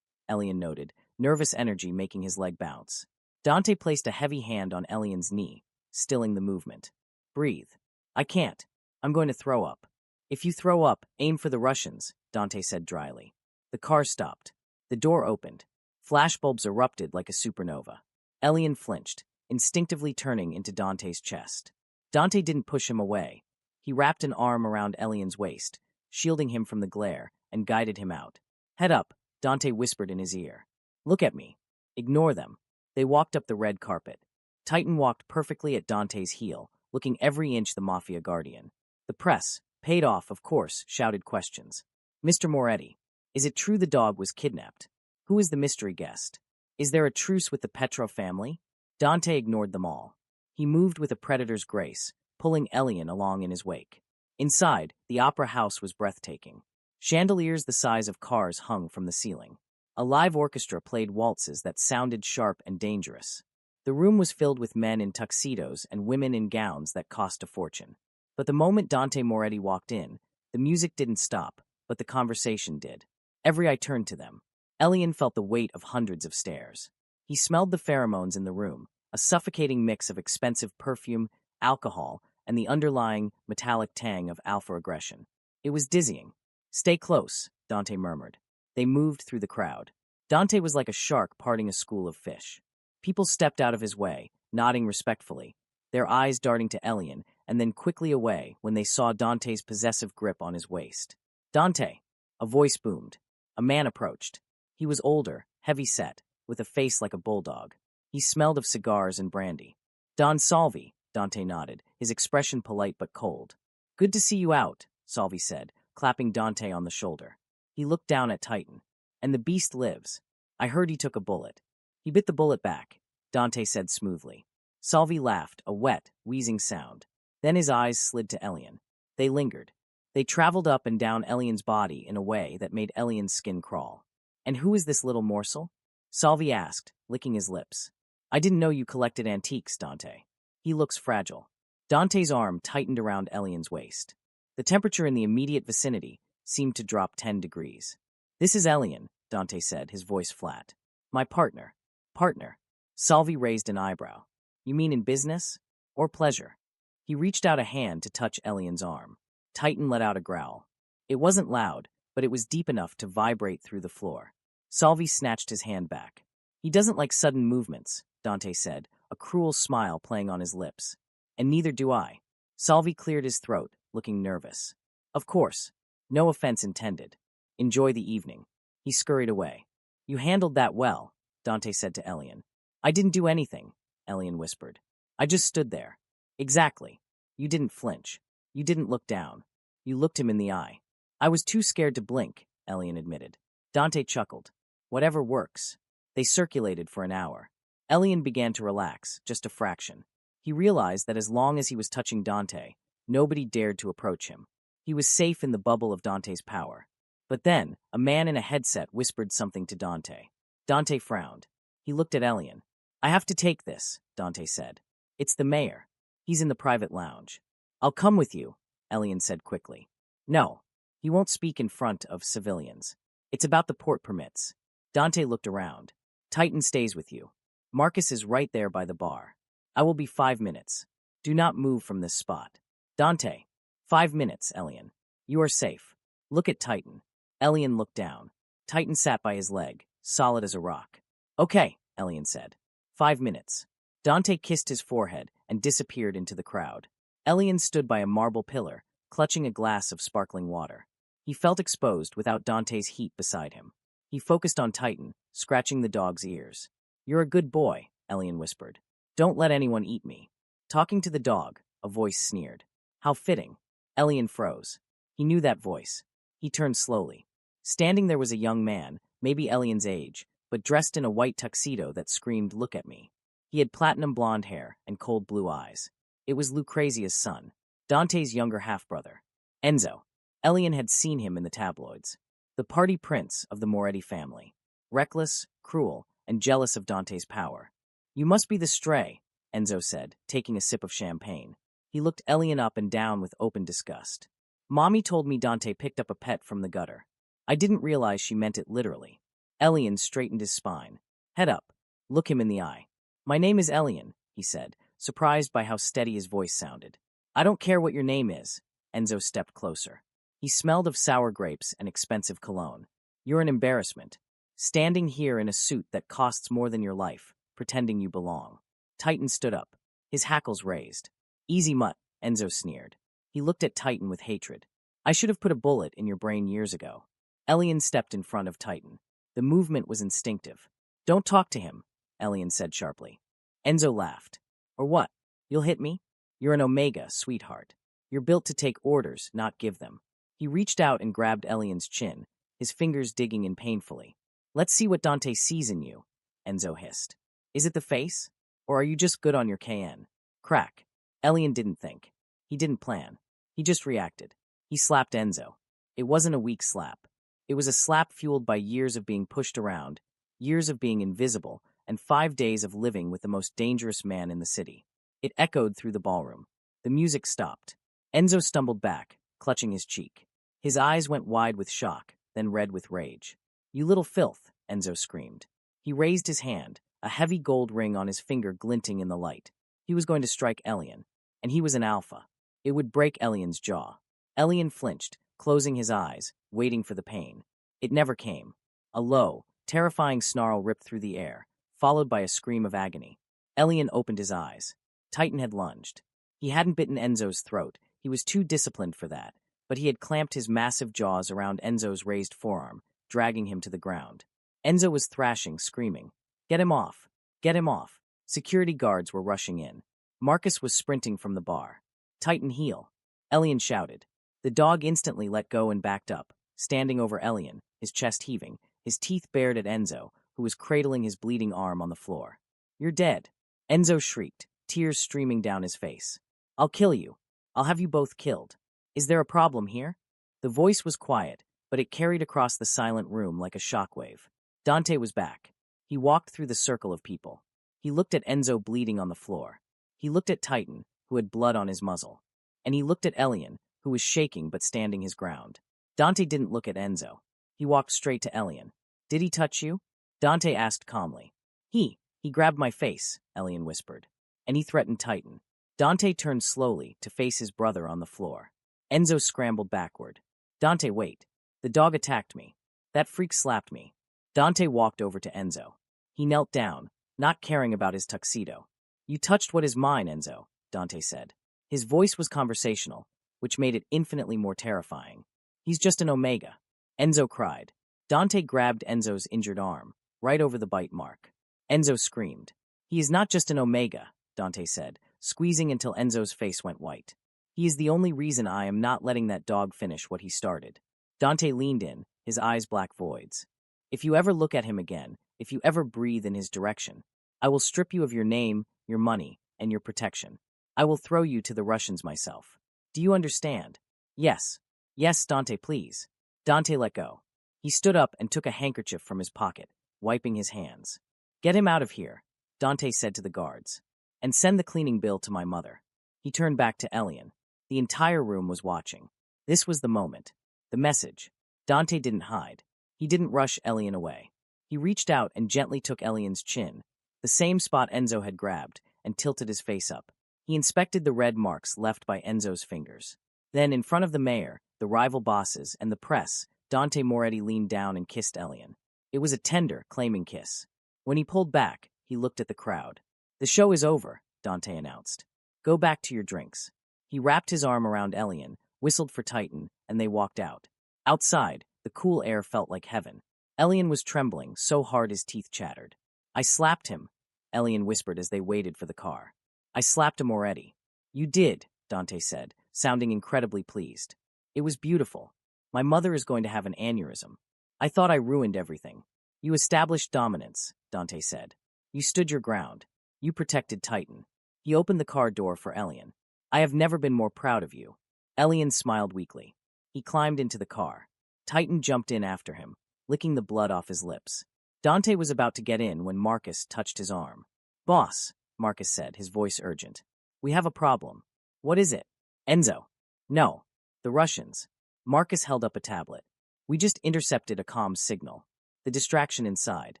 Elian noted, nervous energy making his leg bounce. Dante placed a heavy hand on Elian's knee, stilling the movement. Breathe. I can't. I'm going to throw up. If you throw up, aim for the Russians, Dante said dryly. The car stopped. The door opened. Flashbulbs erupted like a supernova. Elian flinched, instinctively turning into Dante's chest. Dante didn't push him away. He wrapped an arm around Elian's waist, shielding him from the glare, and guided him out. Head up, Dante whispered in his ear. Look at me. Ignore them. They walked up the red carpet. Titan walked perfectly at Dante's heel, looking every inch the Mafia guardian. The press, paid off, of course, shouted questions. Mr. Moretti, is it true the dog was kidnapped? Who is the mystery guest? Is there a truce with the Petro family? Dante ignored them all. He moved with a predator's grace, pulling Elian along in his wake. Inside, the opera house was breathtaking. Chandeliers the size of cars hung from the ceiling. A live orchestra played waltzes that sounded sharp and dangerous. The room was filled with men in tuxedos and women in gowns that cost a fortune. But the moment Dante Moretti walked in, the music didn't stop, but the conversation did. Every eye turned to them. Elian felt the weight of hundreds of stares. He smelled the pheromones in the room, a suffocating mix of expensive perfume, alcohol, and the underlying metallic tang of alpha aggression. It was dizzying. Stay close, Dante murmured. They moved through the crowd. Dante was like a shark parting a school of fish. People stepped out of his way, nodding respectfully, their eyes darting to Elian, and then quickly away when they saw Dante's possessive grip on his waist. Dante! A voice boomed. A man approached. He was older, heavy-set, with a face like a bulldog. He smelled of cigars and brandy. Don Salvi, Dante nodded, his expression polite but cold. Good to see you out, Salvi said, clapping Dante on the shoulder. He looked down at Titan. And the beast lives. I heard he took a bullet. He bit the bullet back, Dante said smoothly. Salvi laughed, a wet, wheezing sound. Then his eyes slid to Elian. They lingered. They traveled up and down Elian's body in a way that made Elian's skin crawl. And who is this little morsel? Salvi asked, licking his lips. I didn't know you collected antiques, Dante. He looks fragile. Dante's arm tightened around Elian's waist. The temperature in the immediate vicinity seemed to drop 10 degrees. This is Elian, Dante said, his voice flat. My partner. Partner. Salvi raised an eyebrow. You mean in business? Or pleasure? He reached out a hand to touch Elian's arm. Titan let out a growl. It wasn't loud, but it was deep enough to vibrate through the floor. Salvi snatched his hand back. He doesn't like sudden movements, Dante said, a cruel smile playing on his lips. And neither do I. Salvi cleared his throat, looking nervous. Of course. No offense intended. Enjoy the evening. He scurried away. You handled that well, Dante said to Elian. I didn't do anything, Elian whispered. I just stood there. Exactly. You didn't flinch. You didn't look down. You looked him in the eye. I was too scared to blink, Elian admitted. Dante chuckled. Whatever works. They circulated for an hour. Elian began to relax, just a fraction. He realized that as long as he was touching Dante, nobody dared to approach him. He was safe in the bubble of Dante's power. But then, a man in a headset whispered something to Dante. Dante frowned. He looked at Elian. "I have to take this," Dante said. "It's the mayor. He's in the private lounge." "I'll come with you," Elian said quickly. "No, he won't speak in front of civilians. It's about the port permits." Dante looked around. "Titan stays with you. Marcus is right there by the bar. I will be 5 minutes. Do not move from this spot." "Dante." 5 minutes, Elian. "You are safe. Look at Titan." Elian looked down. Titan sat by his leg, solid as a rock. "Okay," Elian said. 5 minutes. Dante kissed his forehead and disappeared into the crowd. Elian stood by a marble pillar, clutching a glass of sparkling water. He felt exposed without Dante's heat beside him. He focused on Titan, scratching the dog's ears. "You're a good boy," Elian whispered. "Don't let anyone eat me." Talking to the dog, a voice sneered. How fitting. Elian froze. He knew that voice. He turned slowly. Standing there was a young man, maybe Elian's age, but dressed in a white tuxedo that screamed, "Look at me." He had platinum blonde hair and cold blue eyes. It was Lucrezia's son, Dante's younger half-brother. Enzo. Elian had seen him in the tabloids. The party prince of the Moretti family. Reckless, cruel, and jealous of Dante's power. "You must be the stray," Enzo said, taking a sip of champagne. He looked Elian up and down with open disgust. "Mommy told me Dante picked up a pet from the gutter. I didn't realize she meant it literally." Elian straightened his spine. "Head up. Look him in the eye." "My name is Elian," he said, surprised by how steady his voice sounded. "I don't care what your name is." Enzo stepped closer. He smelled of sour grapes and expensive cologne. "You're an embarrassment. Standing here in a suit that costs more than your life, pretending you belong." Titan stood up, his hackles raised. "Easy mutt," Enzo sneered. He looked at Titan with hatred. "I should have put a bullet in your brain years ago." Elian stepped in front of Titan. The movement was instinctive. "Don't talk to him," Elian said sharply. Enzo laughed. "Or what? You'll hit me? You're an Omega, sweetheart. You're built to take orders, not give them." He reached out and grabbed Elian's chin, his fingers digging in painfully. "Let's see what Dante sees in you," Enzo hissed. "Is it the face? Or are you just good on your KN?" Crack. Elian didn't think. He didn't plan. He just reacted. He slapped Enzo. It wasn't a weak slap. It was a slap fueled by years of being pushed around, years of being invisible, and 5 days of living with the most dangerous man in the city. It echoed through the ballroom. The music stopped. Enzo stumbled back, clutching his cheek. His eyes went wide with shock, then red with rage. "You little filth," Enzo screamed. He raised his hand, a heavy gold ring on his finger glinting in the light. He was going to strike Elian, and he was an alpha. It would break Elian's jaw. Elian flinched, closing his eyes, waiting for the pain. It never came. A low, terrifying snarl ripped through the air, followed by a scream of agony. Elian opened his eyes. Titan had lunged. He hadn't bitten Enzo's throat. He was too disciplined for that, but he had clamped his massive jaws around Enzo's raised forearm, dragging him to the ground. Enzo was thrashing, screaming. "Get him off! Get him off!" Security guards were rushing in. Marcus was sprinting from the bar. "Titan heel!" Elian shouted. The dog instantly let go and backed up, standing over Elian, his chest heaving, his teeth bared at Enzo, who was cradling his bleeding arm on the floor. "You're dead!" Enzo shrieked, tears streaming down his face. "I'll kill you. I'll have you both killed. Is there a problem here?" The voice was quiet, but it carried across the silent room like a shockwave. Dante was back. He walked through the circle of people. He looked at Enzo bleeding on the floor. He looked at Titan, who had blood on his muzzle. And he looked at Elian, who was shaking but standing his ground. Dante didn't look at Enzo. He walked straight to Elian. "Did he touch you?" Dante asked calmly. He grabbed my face," Elian whispered. "And he threatened Titan." Dante turned slowly to face his brother on the floor. Enzo scrambled backward. "Dante, wait. The dog attacked me. That freak slapped me." Dante walked over to Enzo. He knelt down, not caring about his tuxedo. "You touched what is mine, Enzo," Dante said. His voice was conversational, which made it infinitely more terrifying. "He's just an Omega." Enzo cried. Dante grabbed Enzo's injured arm, right over the bite mark. Enzo screamed. "He is not just an Omega," Dante said, squeezing until Enzo's face went white. "He is the only reason I am not letting that dog finish what he started." Dante leaned in, his eyes black voids. "If you ever look at him again, if you ever breathe in his direction, I will strip you of your name, your money, and your protection. I will throw you to the Russians myself. Do you understand? Yes. Yes, Dante, please. Dante let go. He stood up and took a handkerchief from his pocket, wiping his hands. Get him out of here, Dante said to the guards. And send the cleaning bill to my mother. He turned back to Elian. The entire room was watching. This was the moment. The message. Dante didn't hide. He didn't rush Elian away. He reached out and gently took Elian's chin, the same spot Enzo had grabbed, and tilted his face up. He inspected the red marks left by Enzo's fingers. Then, in front of the mayor, the rival bosses, and the press, Dante Moretti leaned down and kissed Elian. It was a tender, claiming kiss. When he pulled back, he looked at the crowd. The show is over, Dante announced. Go back to your drinks. He wrapped his arm around Elian, whistled for Titan, and they walked out. Outside, the cool air felt like heaven. Elian was trembling, so hard his teeth chattered. I slapped him, Elian whispered as they waited for the car. I slapped him already. You did, Dante said, sounding incredibly pleased. It was beautiful. My mother is going to have an aneurysm. I thought I ruined everything. You established dominance, Dante said. You stood your ground. You protected Titan. He opened the car door for Elian. I have never been more proud of you. Elian smiled weakly. He climbed into the car. Titan jumped in after him, licking the blood off his lips. Dante was about to get in when Marcus touched his arm. Boss, Marcus said, his voice urgent. We have a problem. What is it? Enzo. No. The Russians. Marcus held up a tablet. We just intercepted a comms signal. The distraction inside.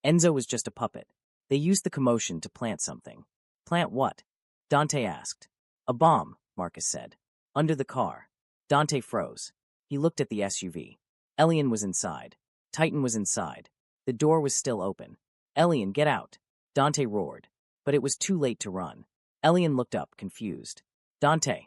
Enzo was just a puppet. They used the commotion to plant something. Plant what? Dante asked. A bomb, Marcus said. Under the car. Dante froze. He looked at the SUV. Elian was inside. Titan was inside. The door was still open. Elian, get out. Dante roared. But it was too late to run. Elian looked up, confused. Dante.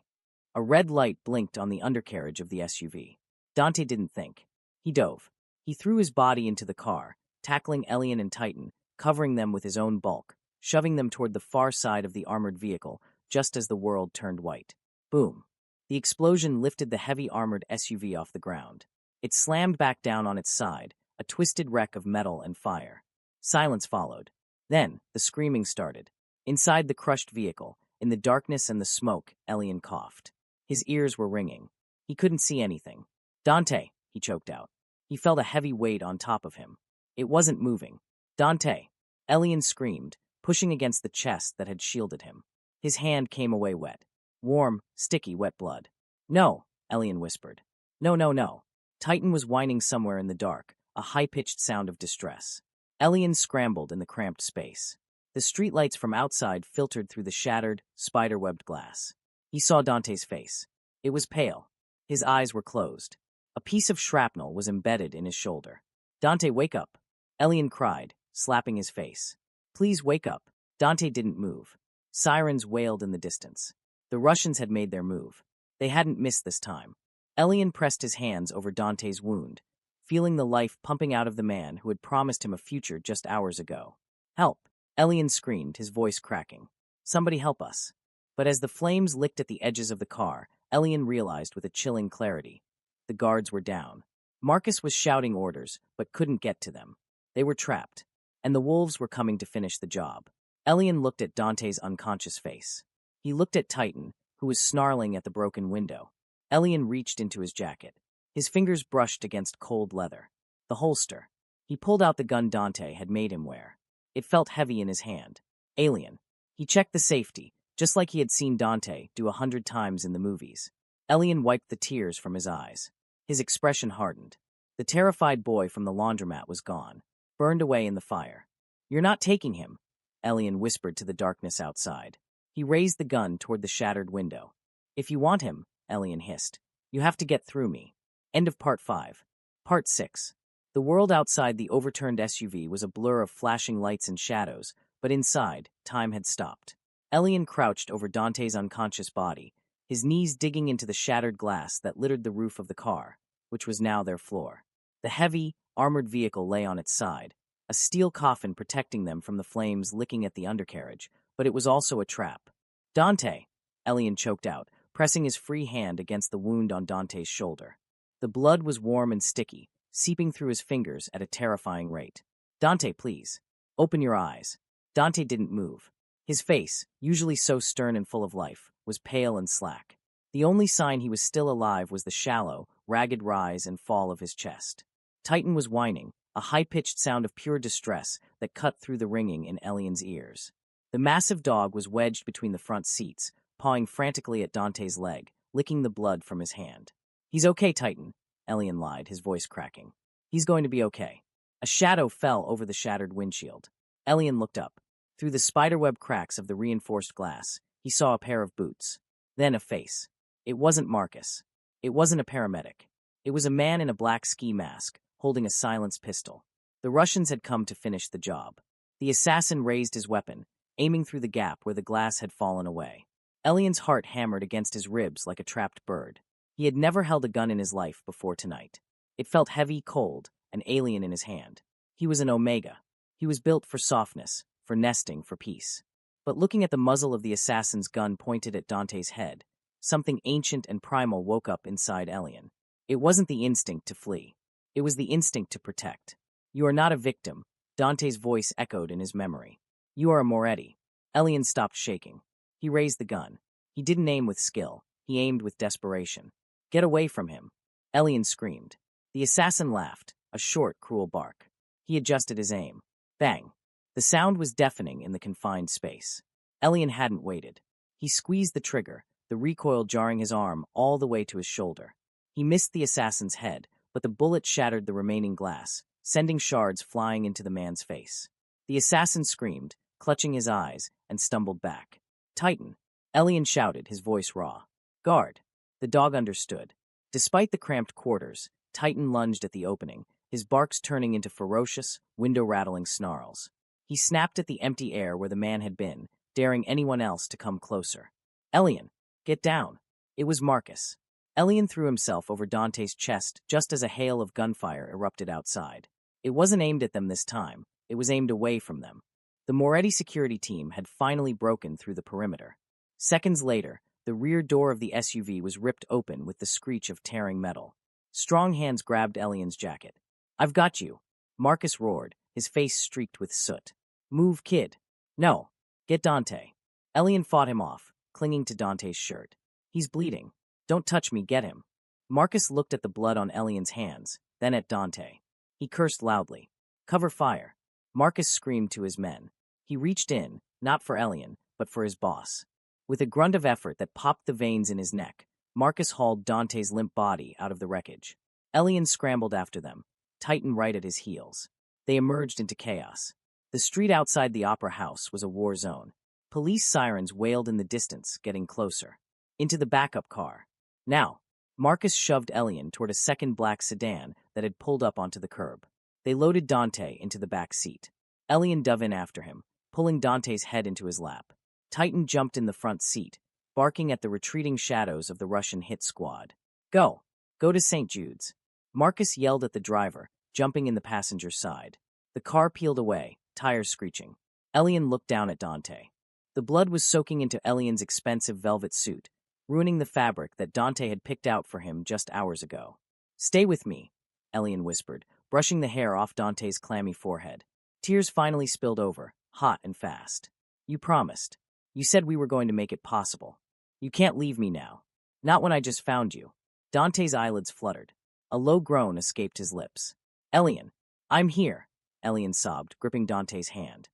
A red light blinked on the undercarriage of the SUV. Dante didn't think. He dove. He threw his body into the car, tackling Elian and Titan, covering them with his own bulk, shoving them toward the far side of the armored vehicle just as the world turned white. Boom. The explosion lifted the heavy armored SUV off the ground. It slammed back down on its side, a twisted wreck of metal and fire. Silence followed. Then, the screaming started. Inside the crushed vehicle, in the darkness and the smoke, Elian coughed. His ears were ringing. He couldn't see anything. Dante, he choked out. He felt a heavy weight on top of him. It wasn't moving. Dante. Elian screamed, pushing against the chest that had shielded him. His hand came away wet. Warm, sticky, wet blood. No, Elian whispered. No, no, no. Titan was whining somewhere in the dark, a high-pitched sound of distress. Elian scrambled in the cramped space. The streetlights from outside filtered through the shattered, spider-webbed glass. He saw Dante's face. It was pale. His eyes were closed. A piece of shrapnel was embedded in his shoulder. Dante, wake up. Elian cried, slapping his face. Please wake up. Dante didn't move. Sirens wailed in the distance. The Russians had made their move. They hadn't missed this time. Elian pressed his hands over Dante's wound, feeling the life pumping out of the man who had promised him a future just hours ago. Help! Elian screamed, his voice cracking. Somebody help us. But as the flames licked at the edges of the car, Elian realized with a chilling clarity. The guards were down. Marcus was shouting orders, but couldn't get to them. They were trapped, and the wolves were coming to finish the job. Elian looked at Dante's unconscious face. He looked at Titan, who was snarling at the broken window. Elian reached into his jacket. His fingers brushed against cold leather. The holster. He pulled out the gun Dante had made him wear. It felt heavy in his hand. Alien. He checked the safety, just like he had seen Dante do 100 times in the movies. Elian wiped the tears from his eyes. His expression hardened. The terrified boy from the laundromat was gone, burned away in the fire. You're not taking him, Elian whispered to the darkness outside. He raised the gun toward the shattered window. If you want him, Elian hissed, you have to get through me. End of Part 5. Part 6. The world outside the overturned SUV was a blur of flashing lights and shadows, but inside, time had stopped. Elian crouched over Dante's unconscious body, his knees digging into the shattered glass that littered the roof of the car, which was now their floor. The heavy, armored vehicle lay on its side, a steel coffin protecting them from the flames licking at the undercarriage, but it was also a trap. Dante, Elian choked out, pressing his free hand against the wound on Dante's shoulder. The blood was warm and sticky, seeping through his fingers at a terrifying rate. Dante, please. Open your eyes. Dante didn't move. His face, usually so stern and full of life, was pale and slack. The only sign he was still alive was the shallow, ragged rise and fall of his chest. Titan was whining, a high-pitched sound of pure distress that cut through the ringing in Elian's ears. The massive dog was wedged between the front seats, pawing frantically at Dante's leg, licking the blood from his hand. "He's okay, Titan," Elian lied, his voice cracking. "He's going to be okay." A shadow fell over the shattered windshield. Elian looked up. Through the spiderweb cracks of the reinforced glass, he saw a pair of boots. Then a face. It wasn't Marcus. It wasn't a paramedic. It was a man in a black ski mask, holding a silenced pistol. The Russians had come to finish the job. The assassin raised his weapon, aiming through the gap where the glass had fallen away. Elian's heart hammered against his ribs like a trapped bird. He had never held a gun in his life before tonight. It felt heavy, cold, and alien in his hand. He was an Omega. He was built for softness, for nesting, for peace. But looking at the muzzle of the assassin's gun pointed at Dante's head, something ancient and primal woke up inside Elian. It wasn't the instinct to flee. It was the instinct to protect. "You are not a victim," Dante's voice echoed in his memory. "You are a Moretti." Elian stopped shaking. He raised the gun. He didn't aim with skill. He aimed with desperation. "Get away from him," Elian screamed. The assassin laughed, a short, cruel bark. He adjusted his aim. Bang! The sound was deafening in the confined space. Elian hadn't waited. He squeezed the trigger, the recoil jarring his arm all the way to his shoulder. He missed the assassin's head, but the bullet shattered the remaining glass, sending shards flying into the man's face. The assassin screamed, clutching his eyes, and stumbled back. "Titan!" Elian shouted, his voice raw. "Guard!" The dog understood. Despite the cramped quarters, Titan lunged at the opening, his barks turning into ferocious, window-rattling snarls. He snapped at the empty air where the man had been, daring anyone else to come closer. "Elian, get down!" It was Marcus. Elian threw himself over Dante's chest just as a hail of gunfire erupted outside. It wasn't aimed at them this time. It was aimed away from them. The Moretti security team had finally broken through the perimeter. Seconds later, the rear door of the SUV was ripped open with the screech of tearing metal. Strong hands grabbed Elian's jacket. "I've got you," Marcus roared, his face streaked with soot. "Move, kid." "No. Get Dante." Elian fought him off, clinging to Dante's shirt. "He's bleeding. Don't touch me, get him." Marcus looked at the blood on Elian's hands, then at Dante. He cursed loudly. "Cover fire." Marcus screamed to his men. He reached in, not for Elian, but for his boss. With a grunt of effort that popped the veins in his neck, Marcus hauled Dante's limp body out of the wreckage. Elian scrambled after them, Titan right at his heels. They emerged into chaos. The street outside the Opera House was a war zone. Police sirens wailed in the distance, getting closer. Into the backup car. Now, Marcus shoved Elian toward a second black sedan that had pulled up onto the curb. They loaded Dante into the back seat. Elian dove in after him, pulling Dante's head into his lap. Titan jumped in the front seat, barking at the retreating shadows of the Russian hit squad. "Go! Go to St. Jude's." Marcus yelled at the driver, jumping in the passenger side. The car peeled away, tires screeching. Elian looked down at Dante. The blood was soaking into Elian's expensive velvet suit, ruining the fabric that Dante had picked out for him just hours ago. "Stay with me," Elian whispered, brushing the hair off Dante's clammy forehead. Tears finally spilled over, hot and fast. "You promised. You said we were going to make it possible. You can't leave me now. Not when I just found you." Dante's eyelids fluttered. A low groan escaped his lips. "Elian, I'm here," Elian sobbed, gripping Dante's hand.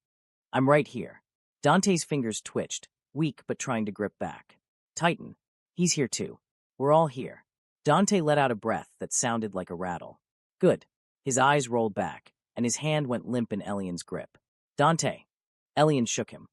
"I'm right here." Dante's fingers twitched, weak but trying to grip back. "Titan, he's here too. We're all here." Dante let out a breath that sounded like a rattle. "Good." His eyes rolled back, and his hand went limp in Elian's grip. "Dante." Elian shook him.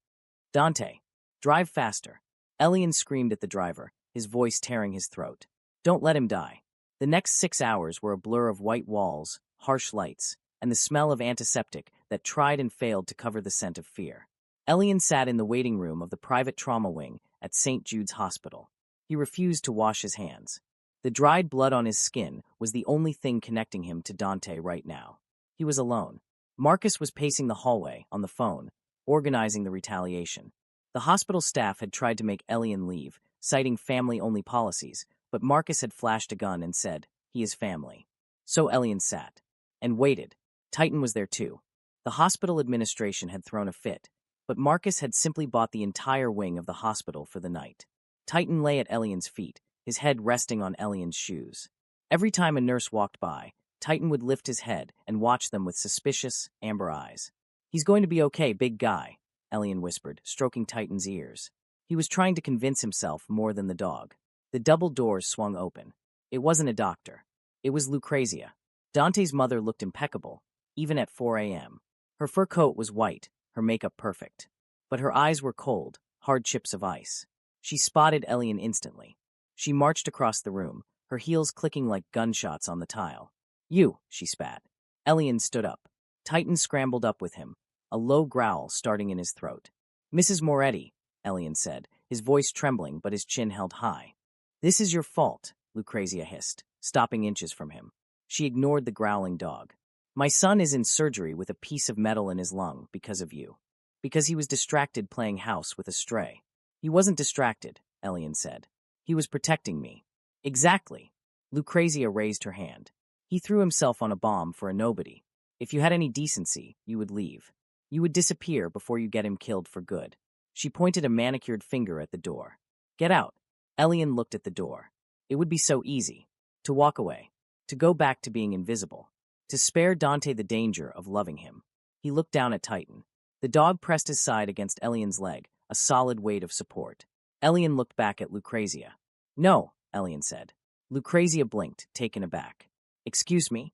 "Dante, drive faster." Elian screamed at the driver, his voice tearing his throat. "Don't let him die." The next 6 hours were a blur of white walls, harsh lights, and the smell of antiseptic that tried and failed to cover the scent of fear. Elian sat in the waiting room of the private trauma wing at St. Jude's Hospital. He refused to wash his hands. The dried blood on his skin was the only thing connecting him to Dante right now. He was alone. Marcus was pacing the hallway, on the phone, organizing the retaliation. The hospital staff had tried to make Elian leave, citing family-only policies, but Marcus had flashed a gun and said, "He is family." So Elian sat. And waited. Titan was there too. The hospital administration had thrown a fit. but Marcus had simply bought the entire wing of the hospital for the night. Titan lay at Elian's feet, his head resting on Elian's shoes. Every time a nurse walked by, Titan would lift his head and watch them with suspicious, amber eyes. "He's going to be okay, big guy," Elian whispered, stroking Titan's ears. He was trying to convince himself more than the dog. The double doors swung open. It wasn't a doctor. It was Lucrezia. Dante's mother looked impeccable, even at 4 a.m. Her fur coat was white, her makeup perfect. But her eyes were cold, hard chips of ice. She spotted Elian instantly. She marched across the room, her heels clicking like gunshots on the tile. "You," she spat. Elian stood up. Titan scrambled up with him, a low growl starting in his throat. "Mrs. Moretti," Elian said, his voice trembling but his chin held high. "This is your fault," Lucrezia hissed, stopping inches from him. She ignored the growling dog. "My son is in surgery with a piece of metal in his lung because of you. Because he was distracted playing house with a stray." "He wasn't distracted," Elian said. "He was protecting me." "Exactly." Lucrezia raised her hand. "He threw himself on a bomb for a nobody. If you had any decency, you would leave. You would disappear before you get him killed for good." She pointed a manicured finger at the door. "Get out." Elian looked at the door. It would be so easy. To walk away. To go back to being invisible. To spare Dante the danger of loving him. He looked down at Titan. The dog pressed his side against Elian's leg, a solid weight of support. Elian looked back at Lucrezia. "No," Elian said. Lucrezia blinked, taken aback. "Excuse me?"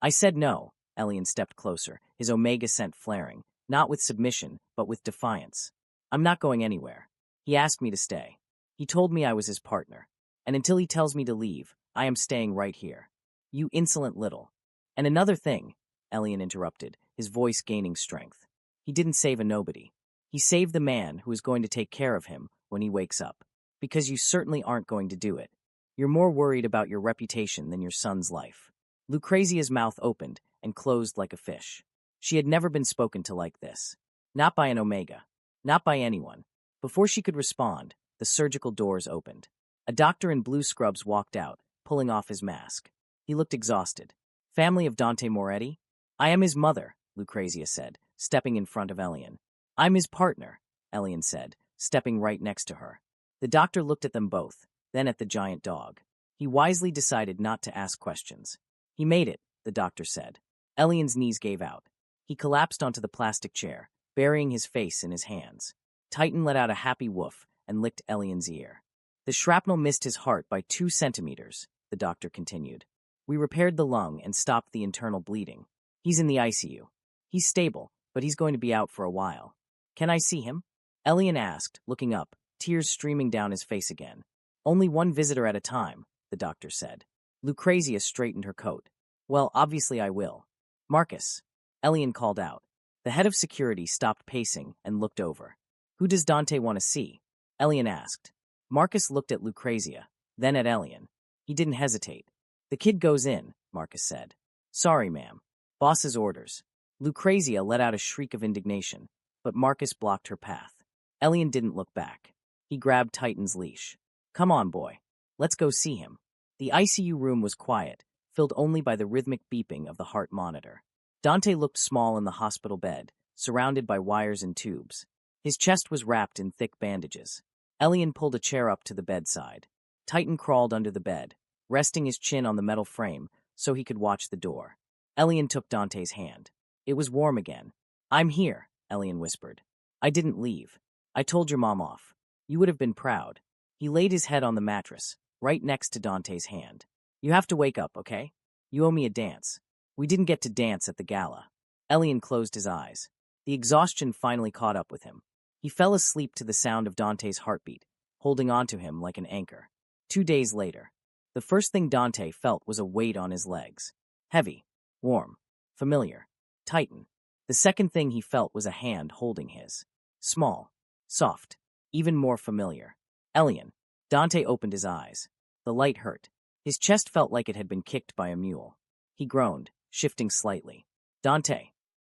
"I said no." Elian stepped closer, his omega scent flaring, not with submission, but with defiance. "I'm not going anywhere. He asked me to stay. He told me I was his partner. And until he tells me to leave, I am staying right here." "You insolent little." "And another thing," Elian interrupted, his voice gaining strength. "He didn't save a nobody. He saved the man who is going to take care of him when he wakes up. Because you certainly aren't going to do it. You're more worried about your reputation than your son's life." Lucrezia's mouth opened and closed like a fish. She had never been spoken to like this. Not by an Omega. Not by anyone. Before she could respond, the surgical doors opened. A doctor in blue scrubs walked out, pulling off his mask. He looked exhausted. "Family of Dante Moretti?" "I am his mother," Lucrezia said, stepping in front of Elian. "I'm his partner," Elian said, stepping right next to her. The doctor looked at them both, then at the giant dog. He wisely decided not to ask questions. "He made it," the doctor said. Elian's knees gave out. He collapsed onto the plastic chair, burying his face in his hands. Titan let out a happy woof and licked Elian's ear. "The shrapnel missed his heart by 2 centimeters, the doctor continued. "We repaired the lung and stopped the internal bleeding. He's in the ICU. He's stable, but he's going to be out for a while." "Can I see him?" Elian asked, looking up, tears streaming down his face again. "Only one visitor at a time," the doctor said. Lucrezia straightened her coat. "Well, obviously I will." "Marcus," Elian called out. The head of security stopped pacing and looked over. "Who does Dante want to see?" Elian asked. Marcus looked at Lucrezia, then at Elian. He didn't hesitate. "The kid goes in," Marcus said. "Sorry, ma'am. Boss's orders." Lucrezia let out a shriek of indignation, but Marcus blocked her path. Elian didn't look back. He grabbed Titan's leash. "Come on, boy. Let's go see him." The ICU room was quiet, filled only by the rhythmic beeping of the heart monitor. Dante looked small in the hospital bed, surrounded by wires and tubes. His chest was wrapped in thick bandages. Elian pulled a chair up to the bedside. Titan crawled under the bed, resting his chin on the metal frame so he could watch the door. Elian took Dante's hand. It was warm again. "I'm here," Elian whispered. "I didn't leave. I told your mom off. You would have been proud." He laid his head on the mattress, right next to Dante's hand. "You have to wake up, okay? You owe me a dance. We didn't get to dance at the gala." Elian closed his eyes. The exhaustion finally caught up with him. He fell asleep to the sound of Dante's heartbeat, holding on to him like an anchor. 2 days later, the first thing Dante felt was a weight on his legs. Heavy, warm, familiar, Titan. The second thing he felt was a hand holding his. Small, soft, even more familiar. Elian. Dante opened his eyes. The light hurt. His chest felt like it had been kicked by a mule. He groaned, shifting slightly. "Dante."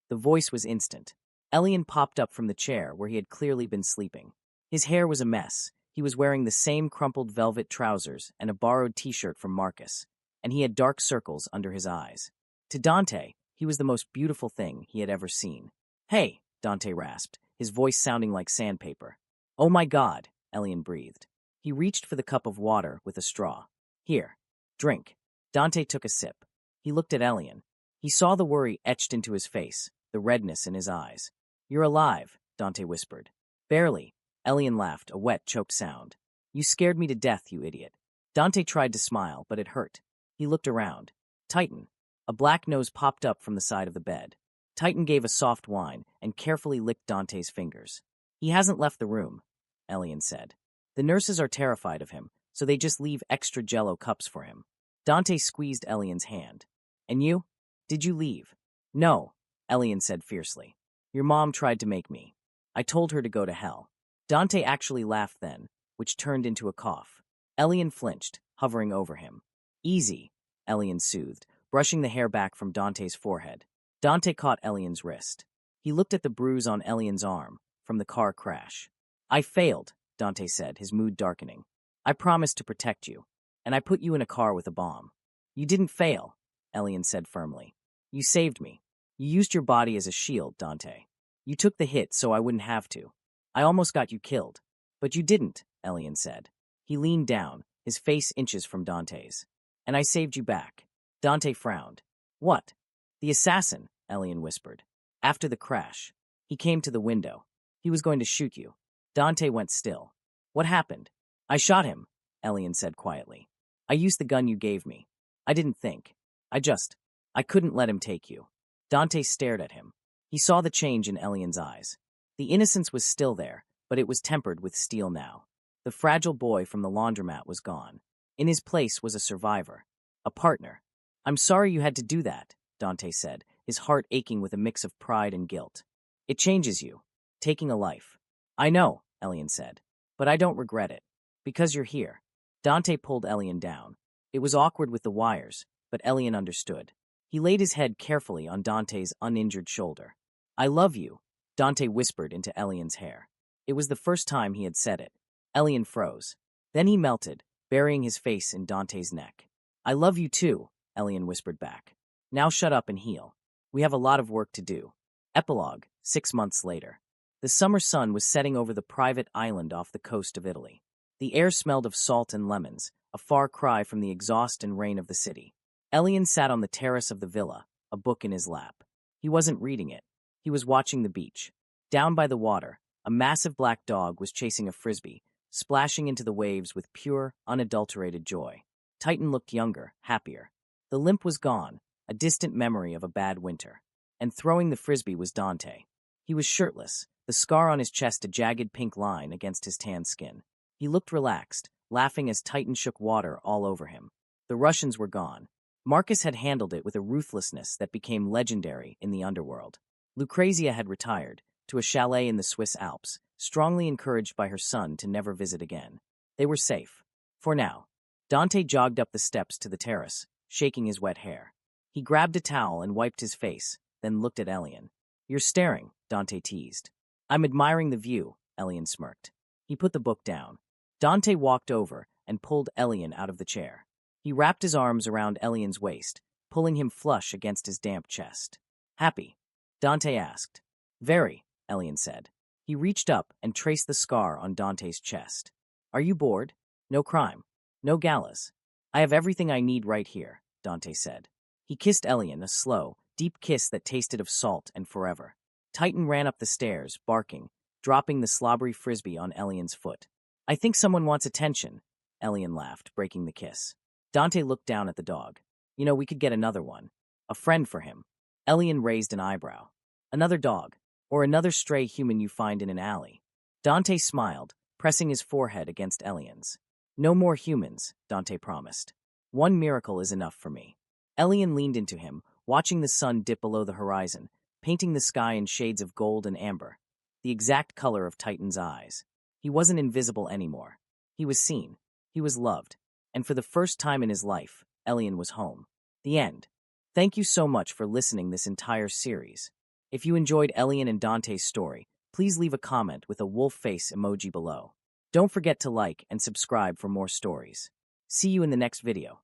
The voice was instant. Elian popped up from the chair where he had clearly been sleeping. His hair was a mess. He was wearing the same crumpled velvet trousers and a borrowed t-shirt from Marcus, and he had dark circles under his eyes. To Dante, he was the most beautiful thing he had ever seen. "Hey," Dante rasped, his voice sounding like sandpaper. "Oh my God," Elian breathed. He reached for the cup of water with a straw. "Here, drink." Dante took a sip. He looked at Elian. He saw the worry etched into his face, the redness in his eyes. "You're alive," Dante whispered. "Barely." Elian laughed, a wet, choked sound. "You scared me to death, you idiot." Dante tried to smile, but it hurt. He looked around. Titan. A black nose popped up from the side of the bed. Titan gave a soft whine and carefully licked Dante's fingers. "He hasn't left the room," Elian said. "The nurses are terrified of him, so they just leave extra Jell-O cups for him." Dante squeezed Elian's hand. "And you? Did you leave?" "No," Elian said fiercely. "Your mom tried to make me. I told her to go to hell." Dante actually laughed then, which turned into a cough. Elian flinched, hovering over him. "Easy," Elian soothed, brushing the hair back from Dante's forehead. Dante caught Elian's wrist. He looked at the bruise on Elian's arm, from the car crash. "I failed," Dante said, his mood darkening. "I promised to protect you, and I put you in a car with a bomb." "You didn't fail," Elian said firmly. "You saved me. You used your body as a shield, Dante. You took the hit so I wouldn't have to. I almost got you killed. But you didn't," Elian said. He leaned down, his face inches from Dante's. "And I saved you back." Dante frowned. "What?" "The assassin," Elian whispered. "After the crash. He came to the window. He was going to shoot you." Dante went still. "What happened?" "I shot him," Elian said quietly. "I used the gun you gave me. I didn't think. I couldn't let him take you." Dante stared at him. He saw the change in Elian's eyes. The innocence was still there, but it was tempered with steel now. The fragile boy from the laundromat was gone. In his place was a survivor. A partner. "I'm sorry you had to do that," Dante said, his heart aching with a mix of pride and guilt. "It changes you. Taking a life." "I know," Elian said. "But I don't regret it. Because you're here." Dante pulled Elian down. It was awkward with the wires, but Elian understood. He laid his head carefully on Dante's uninjured shoulder. "I love you," Dante whispered into Elian's hair. It was the first time he had said it. Elian froze. Then he melted, burying his face in Dante's neck. "I love you too," Elian whispered back. "Now shut up and heal. We have a lot of work to do." Epilogue, 6 months later. The summer sun was setting over the private island off the coast of Italy. The air smelled of salt and lemons, a far cry from the exhaust and rain of the city. Elian sat on the terrace of the villa, a book in his lap. He wasn't reading it. He was watching the beach. Down by the water, a massive black dog was chasing a frisbee, splashing into the waves with pure, unadulterated joy. Titan looked younger, happier. The limp was gone, a distant memory of a bad winter. And throwing the frisbee was Dante. He was shirtless, the scar on his chest a jagged pink line against his tan skin. He looked relaxed, laughing as Titan shook water all over him. The Russians were gone. Marcus had handled it with a ruthlessness that became legendary in the underworld. Lucrezia had retired, to a chalet in the Swiss Alps, strongly encouraged by her son to never visit again. They were safe. For now. Dante jogged up the steps to the terrace, shaking his wet hair. He grabbed a towel and wiped his face, then looked at Elian. "You're staring," Dante teased. "I'm admiring the view," Elian smirked. He put the book down. Dante walked over and pulled Elian out of the chair. He wrapped his arms around Elian's waist, pulling him flush against his damp chest. "Happy?" Dante asked. "Very," Elian said. He reached up and traced the scar on Dante's chest. "Are you bored? No crime. No galas. I have everything I need right here," Dante said. He kissed Elian, a slow, deep kiss that tasted of salt and forever. Titan ran up the stairs, barking, dropping the slobbery frisbee on Elian's foot. "I think someone wants attention," Elian laughed, breaking the kiss. Dante looked down at the dog. "You know, we could get another one. A friend for him." Elian raised an eyebrow. "Another dog, or another stray human you find in an alley." Dante smiled, pressing his forehead against Elian's. "No more humans," Dante promised. "One miracle is enough for me." Elian leaned into him, watching the sun dip below the horizon, painting the sky in shades of gold and amber, the exact color of Titan's eyes. He wasn't invisible anymore. He was seen. He was loved. And for the first time in his life, Elian was home. The end. Thank you so much for listening this entire series. If you enjoyed Elian and Dante's story, please leave a comment with a wolf face emoji below. Don't forget to like and subscribe for more stories. See you in the next video.